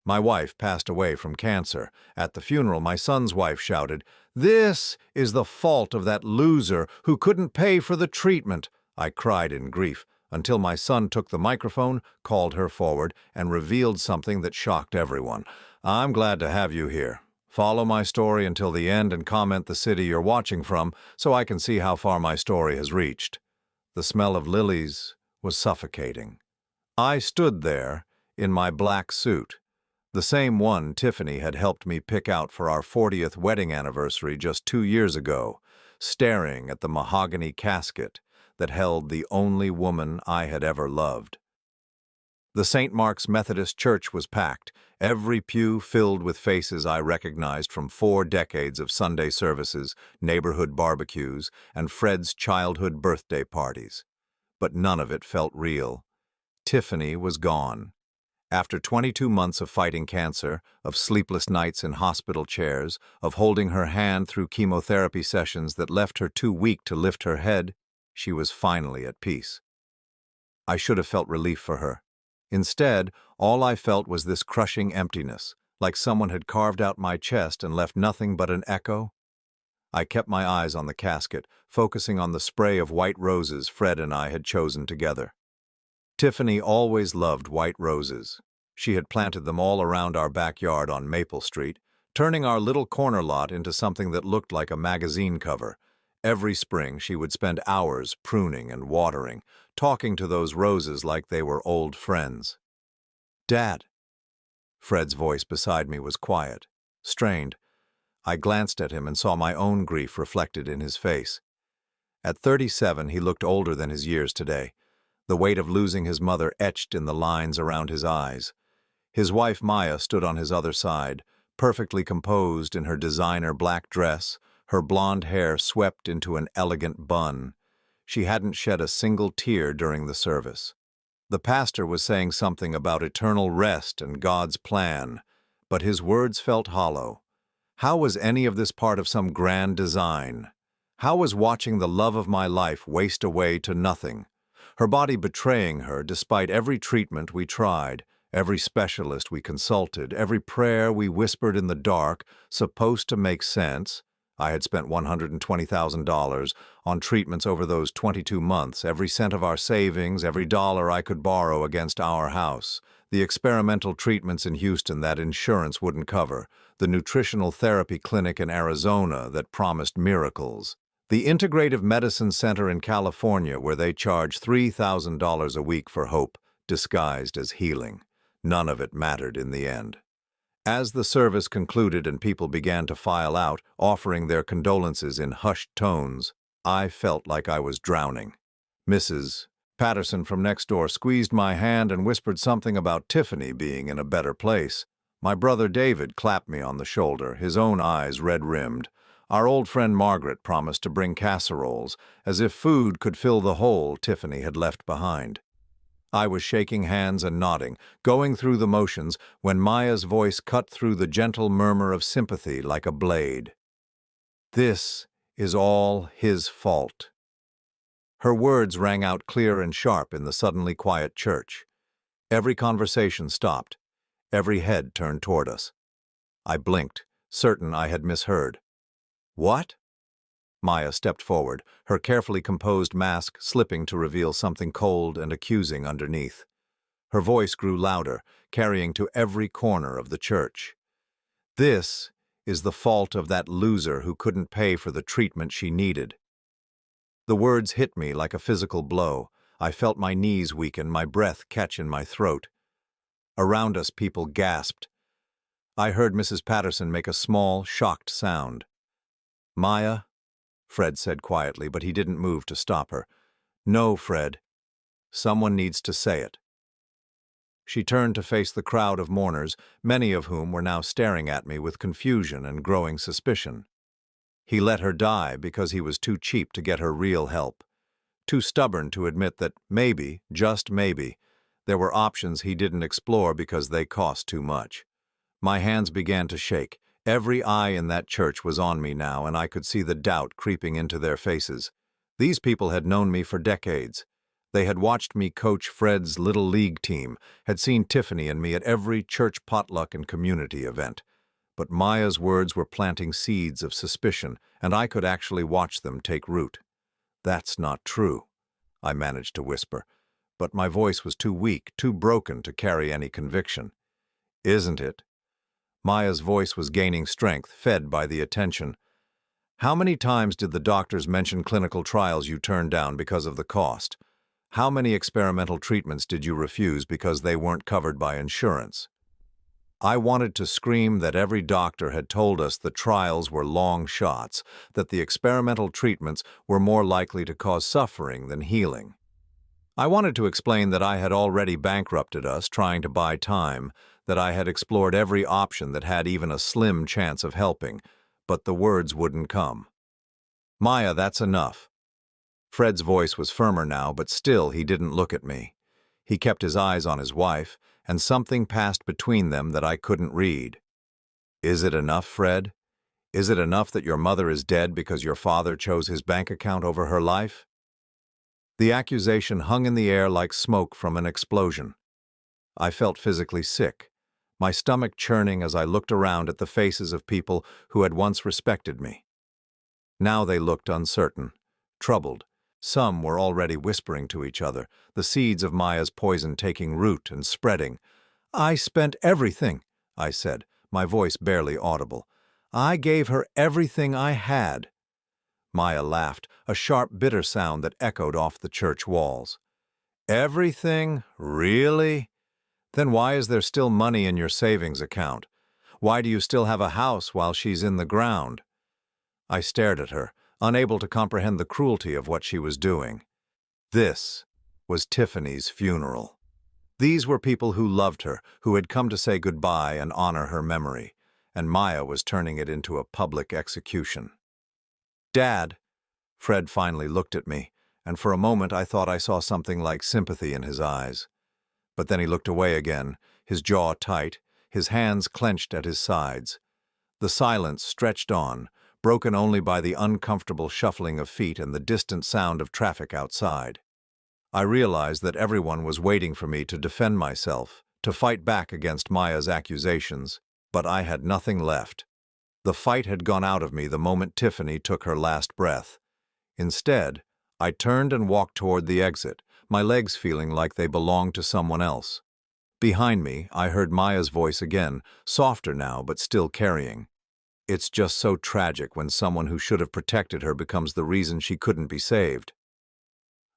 My wife passed away from cancer. At the funeral, my son's wife shouted, "This is the fault of that loser who couldn't pay for the treatment." I cried in grief until my son took the microphone, called her forward, and revealed something that shocked everyone. "I'm glad to have you here. Follow my story until the end and comment the city you're watching from so I can see how far my story has reached." The smell of lilies was suffocating. I stood there in my black suit, the same one Tiffany had helped me pick out for our 40th wedding anniversary just 2 years ago, staring at the mahogany casket that held the only woman I had ever loved. The St. Mark's Methodist Church was packed, every pew filled with faces I recognized from 4 decades of Sunday services, neighborhood barbecues, and Fred's childhood birthday parties. But none of it felt real. Tiffany was gone. After 22 months of fighting cancer, of sleepless nights in hospital chairs, of holding her hand through chemotherapy sessions that left her too weak to lift her head, she was finally at peace. I should have felt relief for her. Instead, all I felt was this crushing emptiness, like someone had carved out my chest and left nothing but an echo. I kept my eyes on the casket, focusing on the spray of white roses Fred and I had chosen together. Tiffany always loved white roses. She had planted them all around our backyard on Maple Street, turning our little corner lot into something that looked like a magazine cover. Every spring she would spend hours pruning and watering, talking to those roses like they were old friends. "Dad." Fred's voice beside me was quiet, strained. I glanced at him and saw my own grief reflected in his face. At 37, he looked older than his years today, the weight of losing his mother etched in the lines around his eyes. His wife Maya stood on his other side, perfectly composed in her designer black dress, her blonde hair swept into an elegant bun. She hadn't shed a single tear during the service. The pastor was saying something about eternal rest and God's plan, but his words felt hollow. How was any of this part of some grand design? How was watching the love of my life waste away to nothing? Her body betraying her despite every treatment we tried, every specialist we consulted, every prayer we whispered in the dark, supposed to make sense. I had spent $120,000 on treatments over those 22 months, every cent of our savings, every dollar I could borrow against our house, the experimental treatments in Houston that insurance wouldn't cover, the nutritional therapy clinic in Arizona that promised miracles, the integrative medicine center in California where they charge $3,000 a week for hope, disguised as healing. None of it mattered in the end. As the service concluded and people began to file out, offering their condolences in hushed tones, I felt like I was drowning. Mrs. Patterson from next door squeezed my hand and whispered something about Tiffany being in a better place. My brother David clapped me on the shoulder, his own eyes red-rimmed. Our old friend Margaret promised to bring casseroles, as if food could fill the hole Tiffany had left behind. I was shaking hands and nodding, going through the motions, when Maya's voice cut through the gentle murmur of sympathy like a blade. "This is all his fault." Her words rang out clear and sharp in the suddenly quiet church. Every conversation stopped. Every head turned toward us. I blinked, certain I had misheard. "What?" Maya stepped forward, her carefully composed mask slipping to reveal something cold and accusing underneath. Her voice grew louder, carrying to every corner of the church. "This is the fault of that loser who couldn't pay for the treatment she needed." The words hit me like a physical blow. I felt my knees weaken, my breath catch in my throat. Around us, people gasped. I heard Mrs. Patterson make a small, shocked sound. "Maya," Fred said quietly, but he didn't move to stop her. "No, Fred. Someone needs to say it." She turned to face the crowd of mourners, many of whom were now staring at me with confusion and growing suspicion. He let her die because he was too cheap to get her real help, too stubborn to admit that maybe, just maybe, there were options he didn't explore because they cost too much. My hands began to shake. Every eye in that church was on me now, and I could see the doubt creeping into their faces. These people had known me for decades. They had watched me coach Fred's Little League team, had seen Tiffany and me at every church potluck and community event. But Maya's words were planting seeds of suspicion, and I could actually watch them take root. "That's not true," I managed to whisper, but my voice was too weak, too broken to carry any conviction. "Isn't it?" Maya's voice was gaining strength, fed by the attention. "How many times did the doctors mention clinical trials you turned down because of the cost? How many experimental treatments did you refuse because they weren't covered by insurance?" I wanted to scream that every doctor had told us the trials were long shots, that the experimental treatments were more likely to cause suffering than healing. I wanted to explain that I had already bankrupted us trying to buy time, that I had explored every option that had even a slim chance of helping, but the words wouldn't come. "Maya, that's enough." Fred's voice was firmer now, but still he didn't look at me. He kept his eyes on his wife, and something passed between them that I couldn't read. "Is it enough, Fred? Is it enough that your mother is dead because your father chose his bank account over her life?" The accusation hung in the air like smoke from an explosion. I felt physically sick, my stomach churning as I looked around at the faces of people who had once respected me. Now they looked uncertain, troubled. Some were already whispering to each other, the seeds of Maya's poison taking root and spreading. "I spent everything," I said, my voice barely audible. "I gave her everything I had." Maya laughed, a sharp, bitter sound that echoed off the church walls. "Everything? Really? Then why is there still money in your savings account? Why do you still have a house while she's in the ground?" I stared at her, unable to comprehend the cruelty of what she was doing. This was Tiffany's funeral. These were people who loved her, who had come to say goodbye and honor her memory, and Maya was turning it into a public execution. "Dad," Fred finally looked at me, and for a moment I thought I saw something like sympathy in his eyes. But then he looked away again, his jaw tight, his hands clenched at his sides. The silence stretched on, broken only by the uncomfortable shuffling of feet and the distant sound of traffic outside. I realized that everyone was waiting for me to defend myself, to fight back against Maya's accusations, but I had nothing left. The fight had gone out of me the moment Tiffany took her last breath. Instead, I turned and walked toward the exit, my legs feeling like they belonged to someone else. Behind me, I heard Maya's voice again, softer now but still carrying. "It's just so tragic when someone who should have protected her becomes the reason she couldn't be saved."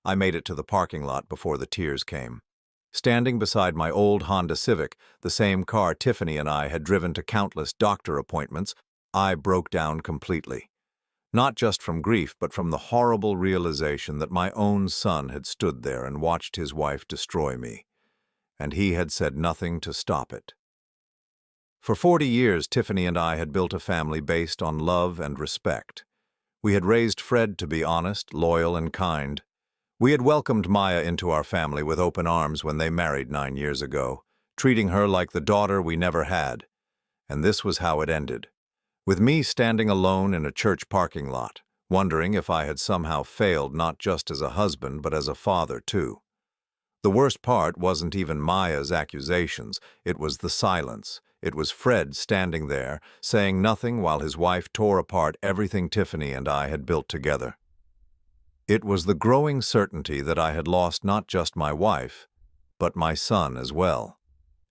I made it to the parking lot before the tears came. Standing beside my old Honda Civic, the same car Tiffany and I had driven to countless doctor appointments, I broke down completely. Not just from grief, but from the horrible realization that my own son had stood there and watched his wife destroy me, and he had said nothing to stop it. For 40 years, Tiffany and I had built a family based on love and respect. We had raised Fred to be honest, loyal, and kind. We had welcomed Maya into our family with open arms when they married 9 years ago, treating her like the daughter we never had. And this was how it ended, with me standing alone in a church parking lot, wondering if I had somehow failed not just as a husband but as a father too. The worst part wasn't even Maya's accusations, it was the silence. It was Fred standing there, saying nothing while his wife tore apart everything Tiffany and I had built together. It was the growing certainty that I had lost not just my wife, but my son as well.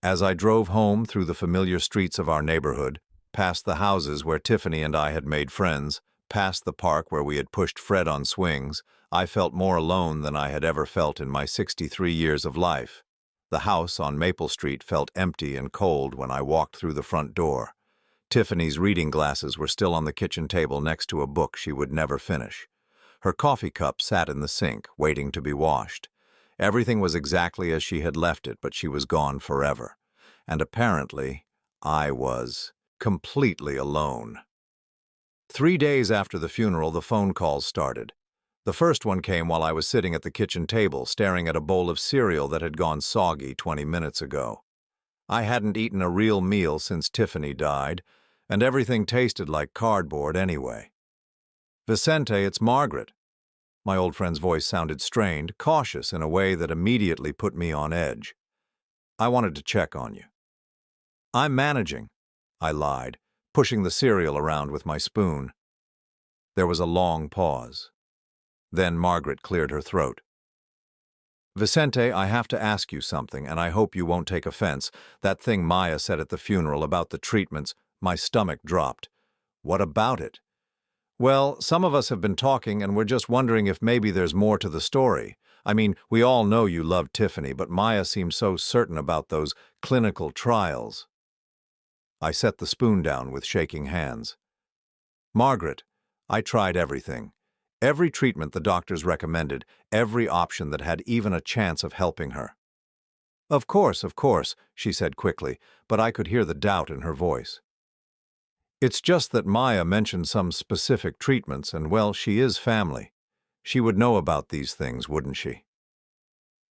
As I drove home through the familiar streets of our neighborhood, past the houses where Tiffany and I had made friends, past the park where we had pushed Fred on swings, I felt more alone than I had ever felt in my 63 years of life. The house on Maple Street felt empty and cold when I walked through the front door. Tiffany's reading glasses were still on the kitchen table next to a book she would never finish. Her coffee cup sat in the sink, waiting to be washed. Everything was exactly as she had left it, but she was gone forever. And apparently, I was completely alone. 3 days after the funeral, the phone calls started. The first one came while I was sitting at the kitchen table, staring at a bowl of cereal that had gone soggy 20 minutes ago. I hadn't eaten a real meal since Tiffany died, and everything tasted like cardboard anyway. "Vicente, it's Margaret." My old friend's voice sounded strained, cautious in a way that immediately put me on edge. I wanted to check on you. I'm managing, I lied, pushing the cereal around with my spoon. There was a long pause. Then Margaret cleared her throat. Vicente, I have to ask you something, and I hope you won't take offense. That thing Maya said at the funeral about the treatments, my stomach dropped. What about it? Well, some of us have been talking, and we're just wondering if maybe there's more to the story. I mean, we all know you love Tiffany, but Maya seems so certain about those clinical trials. I set the spoon down with shaking hands. Margaret, I tried everything. Every treatment the doctors recommended, every option that had even a chance of helping her. Of course, she said quickly, but I could hear the doubt in her voice. It's just that Maya mentioned some specific treatments, and well, she is family. She would know about these things, wouldn't she?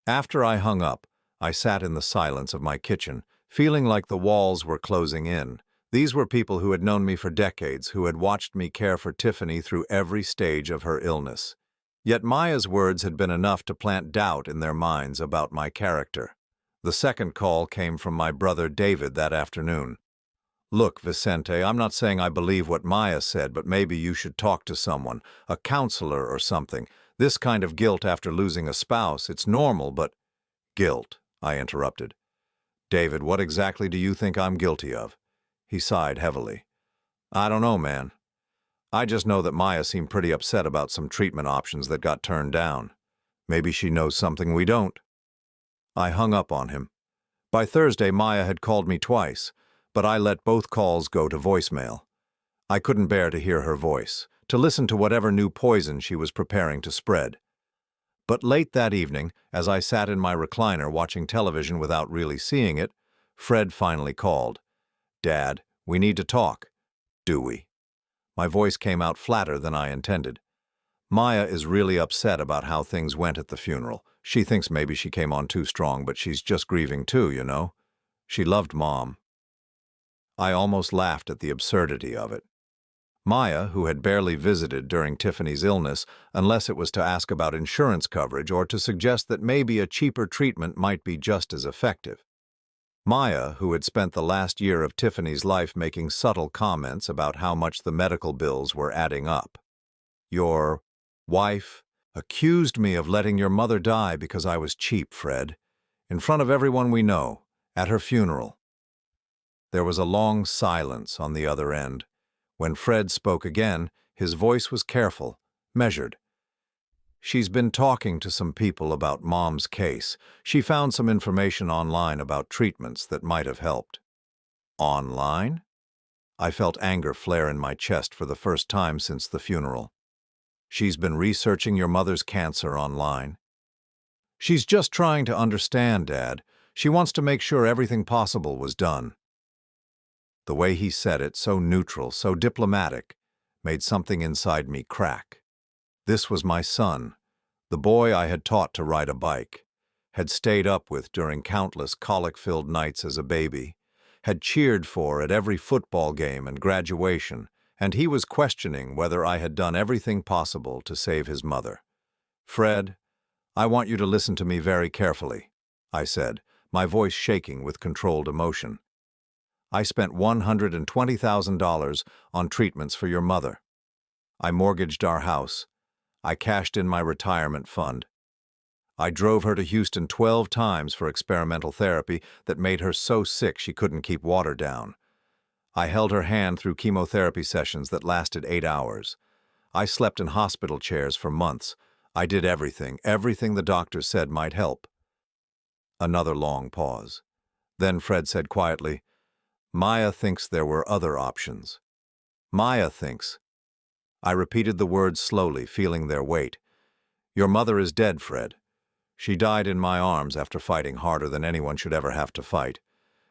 After I hung up, I sat in the silence of my kitchen, feeling like the walls were closing in. These were people who had known me for decades, who had watched me care for Tiffany through every stage of her illness. Yet Maya's words had been enough to plant doubt in their minds about my character. The second call came from my brother David that afternoon. Look, Vicente, I'm not saying I believe what Maya said, but maybe you should talk to someone, a counselor or something. This kind of guilt after losing a spouse, it's normal, but— Guilt, I interrupted. David, what exactly do you think I'm guilty of? He sighed heavily. I don't know, man. I just know that Maya seemed pretty upset about some treatment options that got turned down. Maybe she knows something we don't. I hung up on him. By Thursday, Maya had called me twice, but I let both calls go to voicemail. I couldn't bear to hear her voice, to listen to whatever new poison she was preparing to spread. But late that evening, as I sat in my recliner watching television without really seeing it, Fred finally called. Dad, we need to talk. Do we? My voice came out flatter than I intended. Maya is really upset about how things went at the funeral. She thinks maybe she came on too strong, but she's just grieving too, you know. She loved Mom. I almost laughed at the absurdity of it. Maya, who had barely visited during Tiffany's illness, unless it was to ask about insurance coverage or to suggest that maybe a cheaper treatment might be just as effective. Maya, who had spent the last year of Tiffany's life making subtle comments about how much the medical bills were adding up. Your wife accused me of letting your mother die because I was cheap, Fred, in front of everyone we know, at her funeral. There was a long silence on the other end. When Fred spoke again, his voice was careful, measured. She's been talking to some people about Mom's case. She found some information online about treatments that might have helped. Online? I felt anger flare in my chest for the first time since the funeral. She's been researching your mother's cancer online. She's just trying to understand, Dad. She wants to make sure everything possible was done. The way he said it, so neutral, so diplomatic, made something inside me crack. This was my son, the boy I had taught to ride a bike, had stayed up with during countless colic-filled nights as a baby, had cheered for at every football game and graduation, and he was questioning whether I had done everything possible to save his mother. Fred, I want you to listen to me very carefully, I said, my voice shaking with controlled emotion. I spent $120,000 on treatments for your mother. I mortgaged our house. I cashed in my retirement fund. I drove her to Houston 12 times for experimental therapy that made her so sick she couldn't keep water down. I held her hand through chemotherapy sessions that lasted 8 hours. I slept in hospital chairs for months. I did everything the doctors said might help. Another long pause. Then Fred said quietly, Maya thinks there were other options. Maya thinks. I repeated the words slowly, feeling their weight. Your mother is dead, Fred. She died in my arms after fighting harder than anyone should ever have to fight.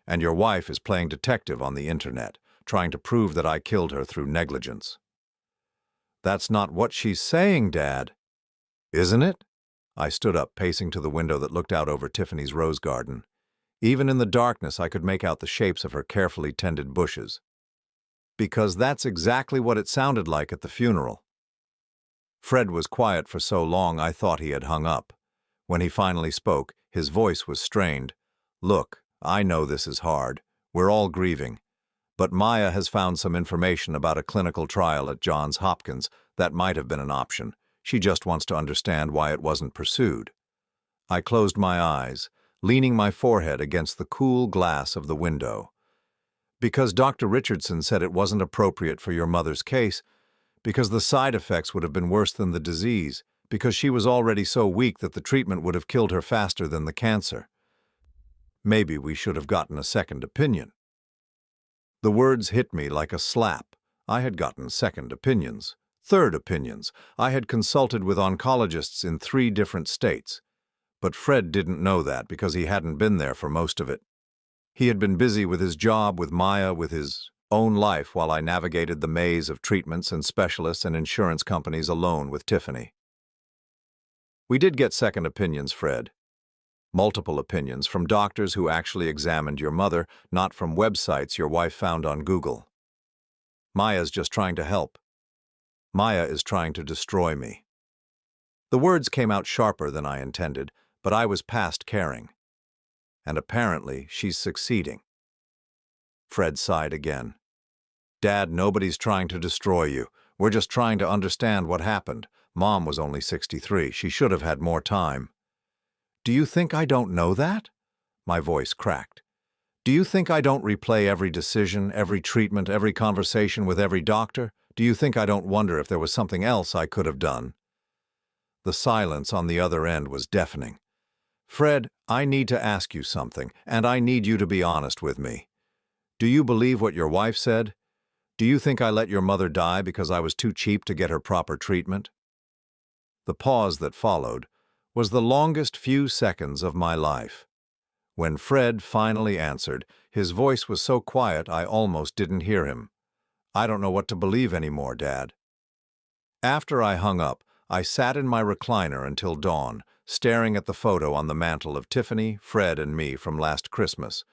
And your wife is playing detective on the internet, trying to prove that I killed her through negligence. That's not what she's saying, Dad. Isn't it? I stood up, pacing to the window that looked out over Tiffany's rose garden. Even in the darkness, I could make out the shapes of her carefully tended bushes. Because that's exactly what it sounded like at the funeral. Fred was quiet for so long I thought he had hung up. When he finally spoke, his voice was strained. "Look, I know this is hard. We're all grieving. But Maya has found some information about a clinical trial at Johns Hopkins that might have been an option. She just wants to understand why it wasn't pursued." I closed my eyes, leaning my forehead against the cool glass of the window. "Because Dr. Richardson said it wasn't appropriate for your mother's case, because the side effects would have been worse than the disease, because she was already so weak that the treatment would have killed her faster than the cancer. Maybe we should have gotten a second opinion." The words hit me like a slap. I had gotten second opinions, third opinions. I had consulted with oncologists in 3 different states. But Fred didn't know that because he hadn't been there for most of it. He had been busy with his job, with Maya, with his own life while I navigated the maze of treatments and specialists and insurance companies alone with Tiffany. "We did get second opinions, Fred. Multiple opinions from doctors who actually examined your mother, not from websites your wife found on Google. Maya's just trying to help. Maya is trying to destroy me." The words came out sharper than I intended, but I was past caring. And apparently she's succeeding. Fred sighed again. "Dad, nobody's trying to destroy you. We're just trying to understand what happened. Mom was only 63. She should have had more time." "Do you think I don't know that?" My voice cracked. "Do you think I don't replay every decision, every treatment, every conversation with every doctor? Do you think I don't wonder if there was something else I could have done?" The silence on the other end was deafening. "Fred, I need to ask you something, and I need you to be honest with me. Do you believe what your wife said? Do you think I let your mother die because I was too cheap to get her proper treatment?" The pause that followed was the longest few seconds of my life. When Fred finally answered, his voice was so quiet I almost didn't hear him. "I don't know what to believe anymore, Dad." After I hung up, I sat in my recliner until dawn, staring at the photo on the mantel of Tiffany, Fred, and me from last Christmas.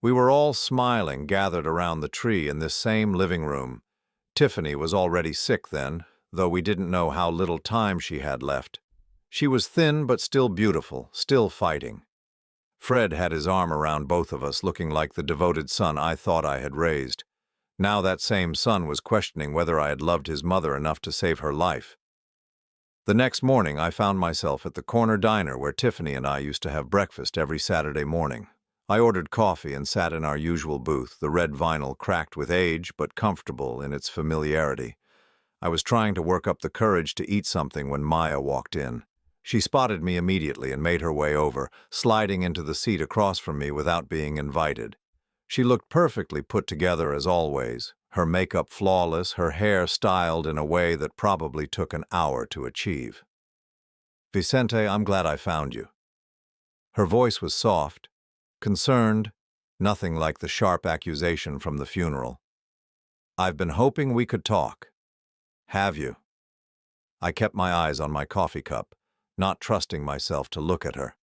We were all smiling, gathered around the tree in this same living room. Tiffany was already sick then, though we didn't know how little time she had left. She was thin but still beautiful, still fighting. Fred had his arm around both of us, looking like the devoted son I thought I had raised. Now that same son was questioning whether I had loved his mother enough to save her life. The next morning, I found myself at the corner diner where Tiffany and I used to have breakfast every Saturday morning. I ordered coffee and sat in our usual booth, the red vinyl cracked with age but comfortable in its familiarity. I was trying to work up the courage to eat something when Maya walked in. She spotted me immediately and made her way over, sliding into the seat across from me without being invited. She looked perfectly put together as always, her makeup flawless, her hair styled in a way that probably took an hour to achieve. "Vicente, I'm glad I found you." Her voice was soft, concerned, nothing like the sharp accusation from the funeral. "I've been hoping we could talk." "Have you?" I kept my eyes on my coffee cup, not trusting myself to look at her.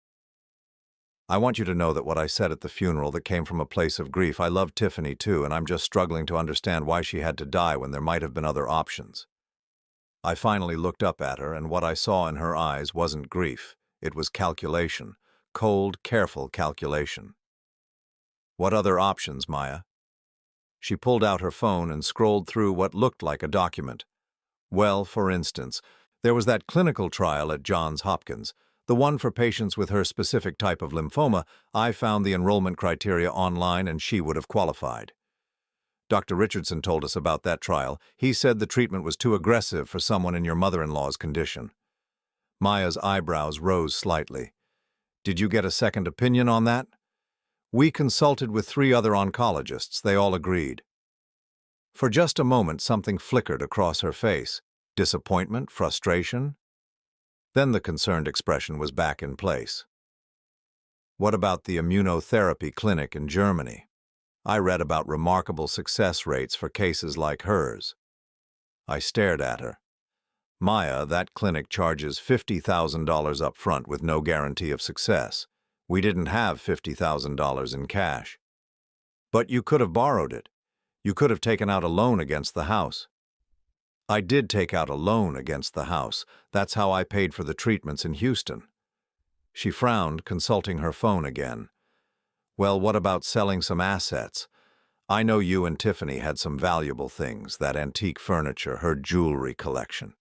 "I want you to know that what I said at the funeral that came from a place of grief. I love Tiffany too, and I'm just struggling to understand why she had to die when there might have been other options." I finally looked up at her, and what I saw in her eyes wasn't grief. It was calculation, cold, careful calculation. "What other options, Maya?" She pulled out her phone and scrolled through what looked like a document. "Well, for instance, there was that clinical trial at Johns Hopkins. The one for patients with her specific type of lymphoma. I found the enrollment criteria online and she would have qualified. Dr. Richardson told us about that trial. He said the treatment was too aggressive for someone in your mother-in-law's condition." Maya's eyebrows rose slightly. "Did you get a second opinion on that?" "We consulted with 3 other oncologists. They all agreed." For just a moment, something flickered across her face. Disappointment, frustration. Then the concerned expression was back in place. "What about the immunotherapy clinic in Germany? I read about remarkable success rates for cases like hers." I stared at her. "Maya, that clinic charges $50,000 up front with no guarantee of success. We didn't have $50,000 in cash." "But you could have borrowed it. You could have taken out a loan against the house." I did take out a loan against the house. That's how I paid for the treatments in Houston. She frowned, consulting her phone again. Well, what about selling some assets? I know you and Tiffany had some valuable things, that antique furniture, her jewelry collection.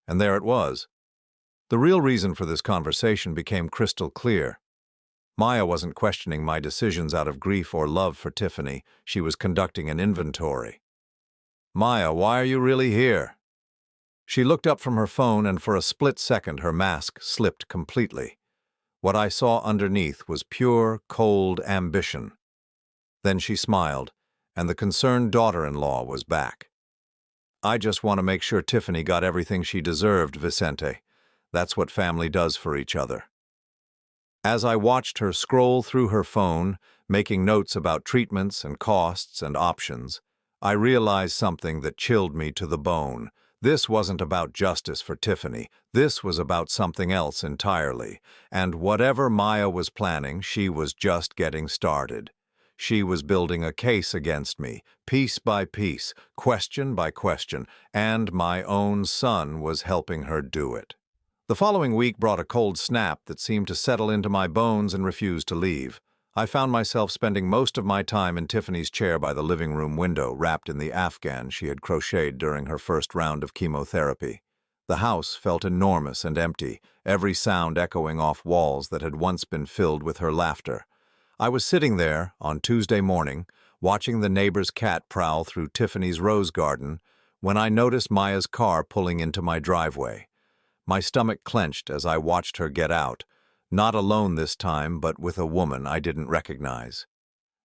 And there it was. The real reason for this conversation became crystal clear. Maya wasn't questioning my decisions out of grief or love for Tiffany. She was conducting an inventory. Maya, why are you really here? She looked up from her phone, and for a split second her mask slipped completely. What I saw underneath was pure, cold ambition. Then she smiled, and the concerned daughter-in-law was back. I just want to make sure Tiffany got everything she deserved, Vicente. That's what family does for each other. As I watched her scroll through her phone, making notes about treatments and costs and options, I realized something that chilled me to the bone. This wasn't about justice for Tiffany. This was about something else entirely. And whatever Maya was planning, she was just getting started. She was building a case against me, piece by piece, question by question, and my own son was helping her do it. The following week brought a cold snap that seemed to settle into my bones and refuse to leave. I found myself spending most of my time in Tiffany's chair by the living room window, wrapped in the afghan she had crocheted during her first round of chemotherapy. The house felt enormous and empty, every sound echoing off walls that had once been filled with her laughter. I was sitting there, on Tuesday morning, watching the neighbor's cat prowl through Tiffany's rose garden, when I noticed Maya's car pulling into my driveway. My stomach clenched as I watched her get out, not alone this time, but with a woman I didn't recognize.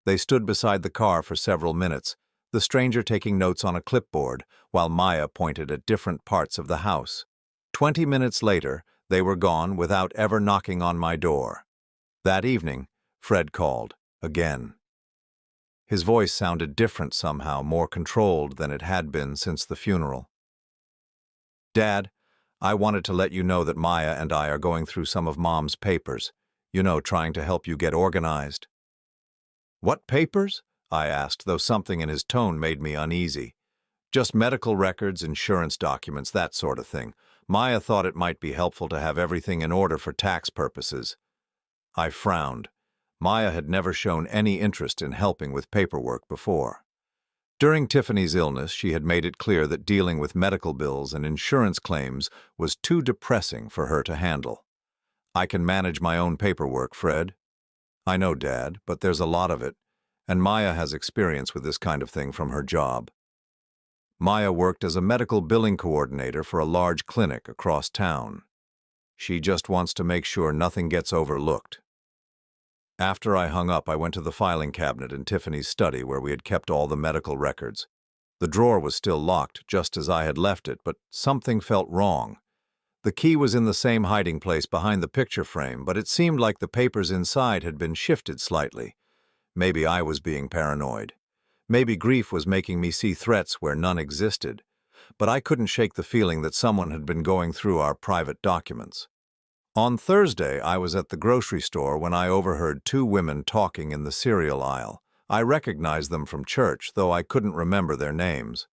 They stood beside the car for several minutes, the stranger taking notes on a clipboard, while Maya pointed at different parts of the house. 20 minutes later, they were gone without ever knocking on my door. That evening, Fred called, again. His voice sounded different somehow, more controlled than it had been since the funeral. Dad, I wanted to let you know that Maya and I are going through some of Mom's papers. You know, trying to help you get organized. What papers? I asked, though something in his tone made me uneasy. Just medical records, insurance documents, that sort of thing. Maya thought it might be helpful to have everything in order for tax purposes. I frowned. Maya had never shown any interest in helping with paperwork before. During Tiffany's illness, she had made it clear that dealing with medical bills and insurance claims was too depressing for her to handle. I can manage my own paperwork, Fred. I know, Dad, but there's a lot of it, and Maya has experience with this kind of thing from her job. Maya worked as a medical billing coordinator for a large clinic across town. She just wants to make sure nothing gets overlooked. After I hung up, I went to the filing cabinet in Tiffany's study where we had kept all the medical records. The drawer was still locked, just as I had left it, but something felt wrong. The key was in the same hiding place behind the picture frame, but it seemed like the papers inside had been shifted slightly. Maybe I was being paranoid. Maybe grief was making me see threats where none existed. But I couldn't shake the feeling that someone had been going through our private documents. On Thursday, I was at the grocery store when I overheard two women talking in the cereal aisle. I recognized them from church, though I couldn't remember their names.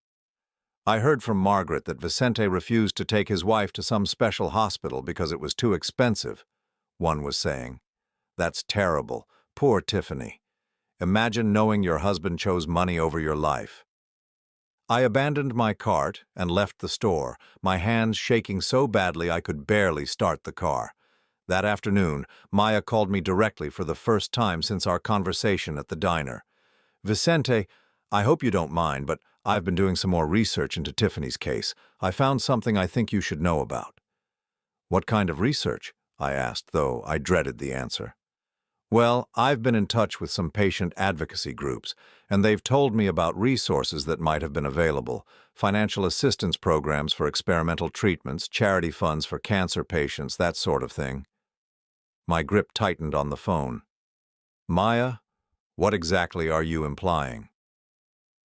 I heard from Margaret that Vicente refused to take his wife to some special hospital because it was too expensive, one was saying. That's terrible. Poor Tiffany. Imagine knowing your husband chose money over your life. I abandoned my cart and left the store, my hands shaking so badly I could barely start the car. That afternoon, Maya called me directly for the first time since our conversation at the diner. Vicente, I hope you don't mind, but I've been doing some more research into Tiffany's case. I found something I think you should know about. What kind of research? I asked, though I dreaded the answer. Well, I've been in touch with some patient advocacy groups, and they've told me about resources that might have been available, financial assistance programs for experimental treatments, charity funds for cancer patients, that sort of thing. My grip tightened on the phone. Maya, what exactly are you implying?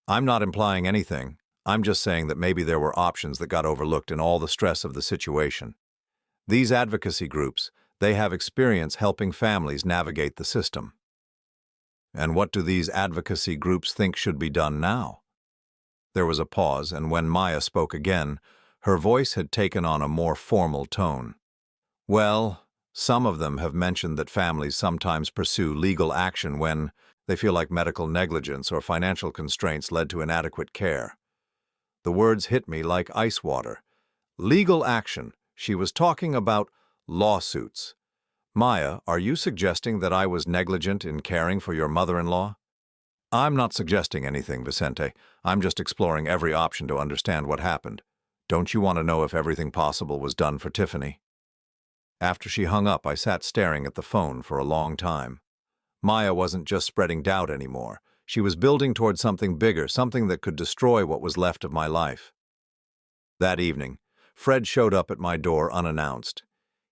I'm not implying anything. I'm just saying that maybe there were options that got overlooked in all the stress of the situation. These advocacy groups, they have experience helping families navigate the system. And what do these advocacy groups think should be done now? There was a pause, and when Maya spoke again, her voice had taken on a more formal tone. Well, some of them have mentioned that families sometimes pursue legal action when they feel like medical negligence or financial constraints led to inadequate care. The words hit me like ice water. Legal action. She was talking about lawsuits. Maya, are you suggesting that I was negligent in caring for your mother-in-law? I'm not suggesting anything, Vicente. I'm just exploring every option to understand what happened. Don't you want to know if everything possible was done for Tiffany? After she hung up, I sat staring at the phone for a long time. Maya wasn't just spreading doubt anymore. She was building toward something bigger, something that could destroy what was left of my life. That evening, Fred showed up at my door unannounced.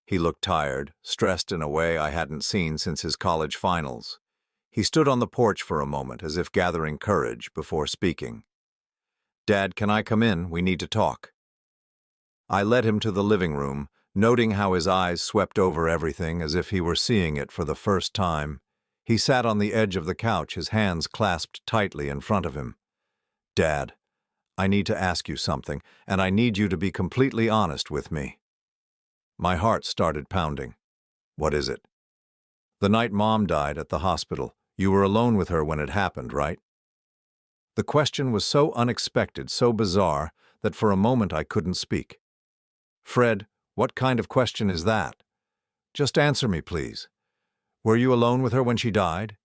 He looked tired, stressed in a way I hadn't seen since his college finals. He stood on the porch for a moment, as if gathering courage before speaking. "Dad, can I come in? We need to talk." I led him to the living room, noting how his eyes swept over everything as if he were seeing it for the first time. He sat on the edge of the couch, his hands clasped tightly in front of him. "Dad, I need to ask you something, and I need you to be completely honest with me." My heart started pounding. "What is it?" "The night Mom died at the hospital, you were alone with her when it happened, right?" The question was so unexpected, so bizarre, that for a moment I couldn't speak. "Fred, what kind of question is that? Just answer me, please. Were you alone with her when she died?"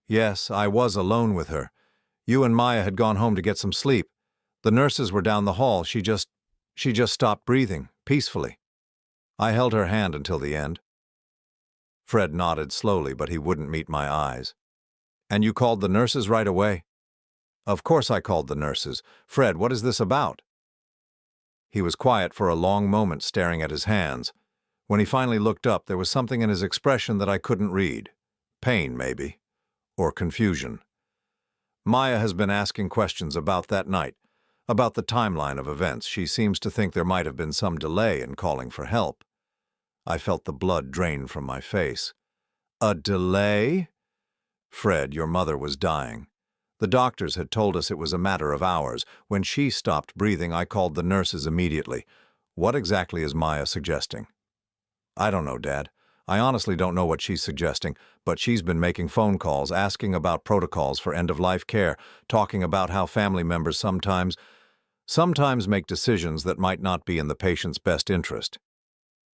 "Yes, I was alone with her. You and Maya had gone home to get some sleep. The nurses were down the hall. She just stopped breathing, peacefully. I held her hand until the end." Fred nodded slowly, but he wouldn't meet my eyes. "And you called the nurses right away?" "Of course I called the nurses. Fred, what is this about?" He was quiet for a long moment, staring at his hands. When he finally looked up, there was something in his expression that I couldn't read. Pain, maybe. Or confusion. "Maya has been asking questions about that night, about the timeline of events. She seems to think there might have been some delay in calling for help." I felt the blood drain from my face. "A delay?" "Fred, your mother was dying. The doctors had told us it was a matter of hours. When she stopped breathing, I called the nurses immediately. What exactly is Maya suggesting?" "I don't know, Dad. I honestly don't know what she's suggesting, but she's been making phone calls, asking about protocols for end-of-life care, talking about how family members sometimes make decisions that might not be in the patient's best interest."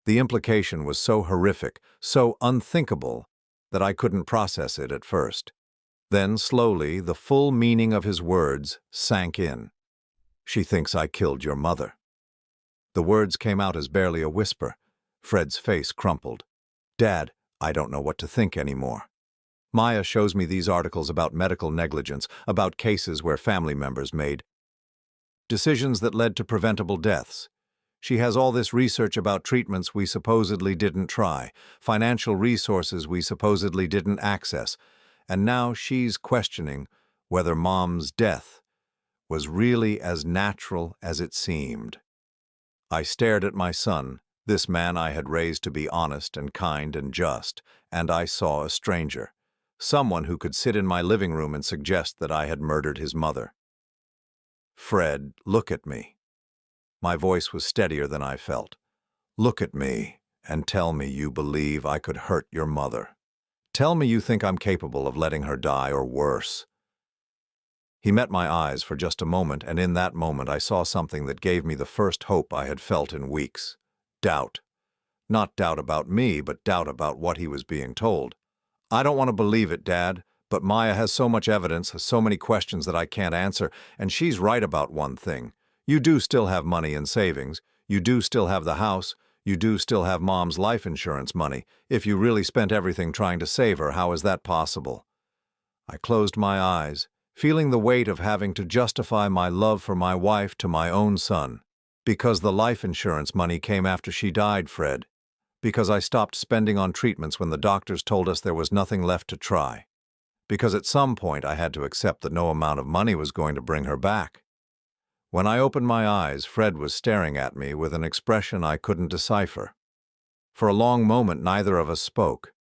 The implication was so horrific, so unthinkable, that I couldn't process it at first. Then, slowly, the full meaning of his words sank in. "She thinks I killed your mother." The words came out as barely a whisper. Fred's face crumpled. "Dad, I don't know what to think anymore. Maya shows me these articles about medical negligence, about cases where family members made decisions that led to preventable deaths. She has all this research about treatments we supposedly didn't try, financial resources we supposedly didn't access, and now she's questioning whether Mom's death was really as natural as it seemed." I stared at my son, this man I had raised to be honest and kind and just, and I saw a stranger, someone who could sit in my living room and suggest that I had murdered his mother. "Fred, look at me." My voice was steadier than I felt. "Look at me and tell me you believe I could hurt your mother. Tell me you think I'm capable of letting her die or worse." He met my eyes for just a moment, and in that moment I saw something that gave me the first hope I had felt in weeks. Doubt. Not doubt about me, but doubt about what he was being told. "I don't want to believe it, Dad, but Maya has so much evidence, so many questions that I can't answer, and she's right about one thing. You do still have money in savings. You do still have the house. You do still have Mom's life insurance money. If you really spent everything trying to save her, how is that possible?" I closed my eyes, feeling the weight of having to justify my love for my wife to my own son. "Because the life insurance money came after she died, Fred. Because I stopped spending on treatments when the doctors told us there was nothing left to try. Because at some point I had to accept that no amount of money was going to bring her back." When I opened my eyes, Fred was staring at me with an expression I couldn't decipher. For a long moment, neither of us spoke.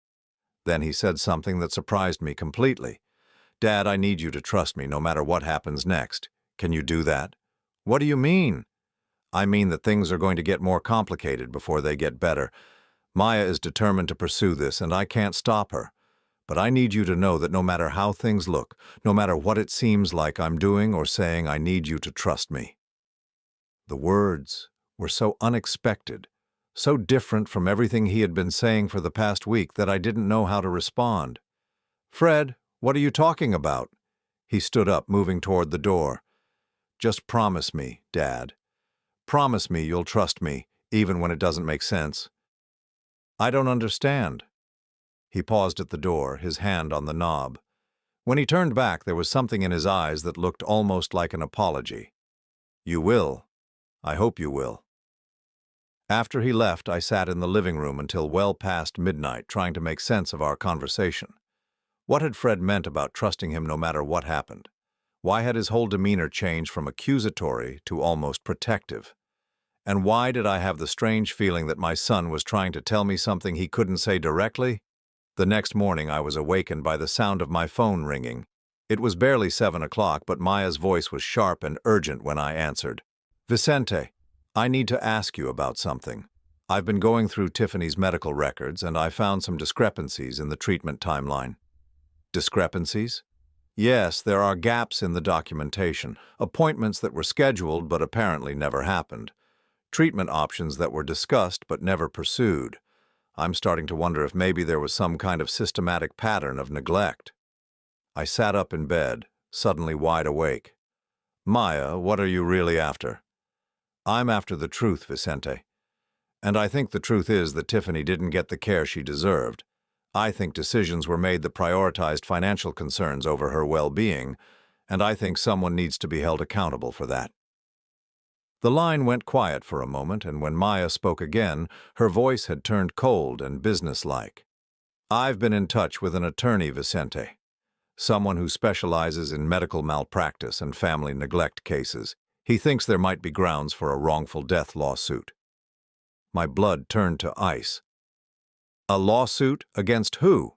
Then he said something that surprised me completely. "Dad, I need you to trust me no matter what happens next. Can you do that? What do you mean? I mean that things are going to get more complicated before they get better. Maya is determined to pursue this, and I can't stop her. But I need you to know that no matter how things look, no matter what it seems like I'm doing or saying, I need you to trust me. The words were so unexpected, so different from everything he had been saying for the past week that I didn't know how to respond. "Fred, what are you talking about?" He stood up, moving toward the door. "Just promise me, Dad. Promise me you'll trust me, even when it doesn't make sense." "I don't understand." He paused at the door, his hand on the knob. When he turned back, there was something in his eyes that looked almost like an apology. "You will. I hope you will." After he left, I sat in the living room until well past midnight, trying to make sense of our conversation. What had Fred meant about trusting him no matter what happened? Why had his whole demeanor changed from accusatory to almost protective? And why did I have the strange feeling that my son was trying to tell me something he couldn't say directly? The next morning, I was awakened by the sound of my phone ringing. It was barely 7 o'clock, but Maya's voice was sharp and urgent when I answered. "Vicente, I need to ask you about something. I've been going through Tiffany's medical records, and I found some discrepancies in the treatment timeline." "Discrepancies?" "Yes, there are gaps in the documentation, appointments that were scheduled but apparently never happened, treatment options that were discussed but never pursued. I'm starting to wonder if maybe there was some kind of systematic pattern of neglect." I sat up in bed, suddenly wide awake. "Maya, what are you really after?" "I'm after the truth, Vicente. And I think the truth is that Tiffany didn't get the care she deserved. I think decisions were made that prioritized financial concerns over her well-being, and I think someone needs to be held accountable for that." The line went quiet for a moment, and when Maya spoke again, her voice had turned cold and businesslike. "I've been in touch with an attorney, Vicente. Someone who specializes in medical malpractice and family neglect cases. He thinks there might be grounds for a wrongful death lawsuit." My blood turned to ice. "A lawsuit against who?"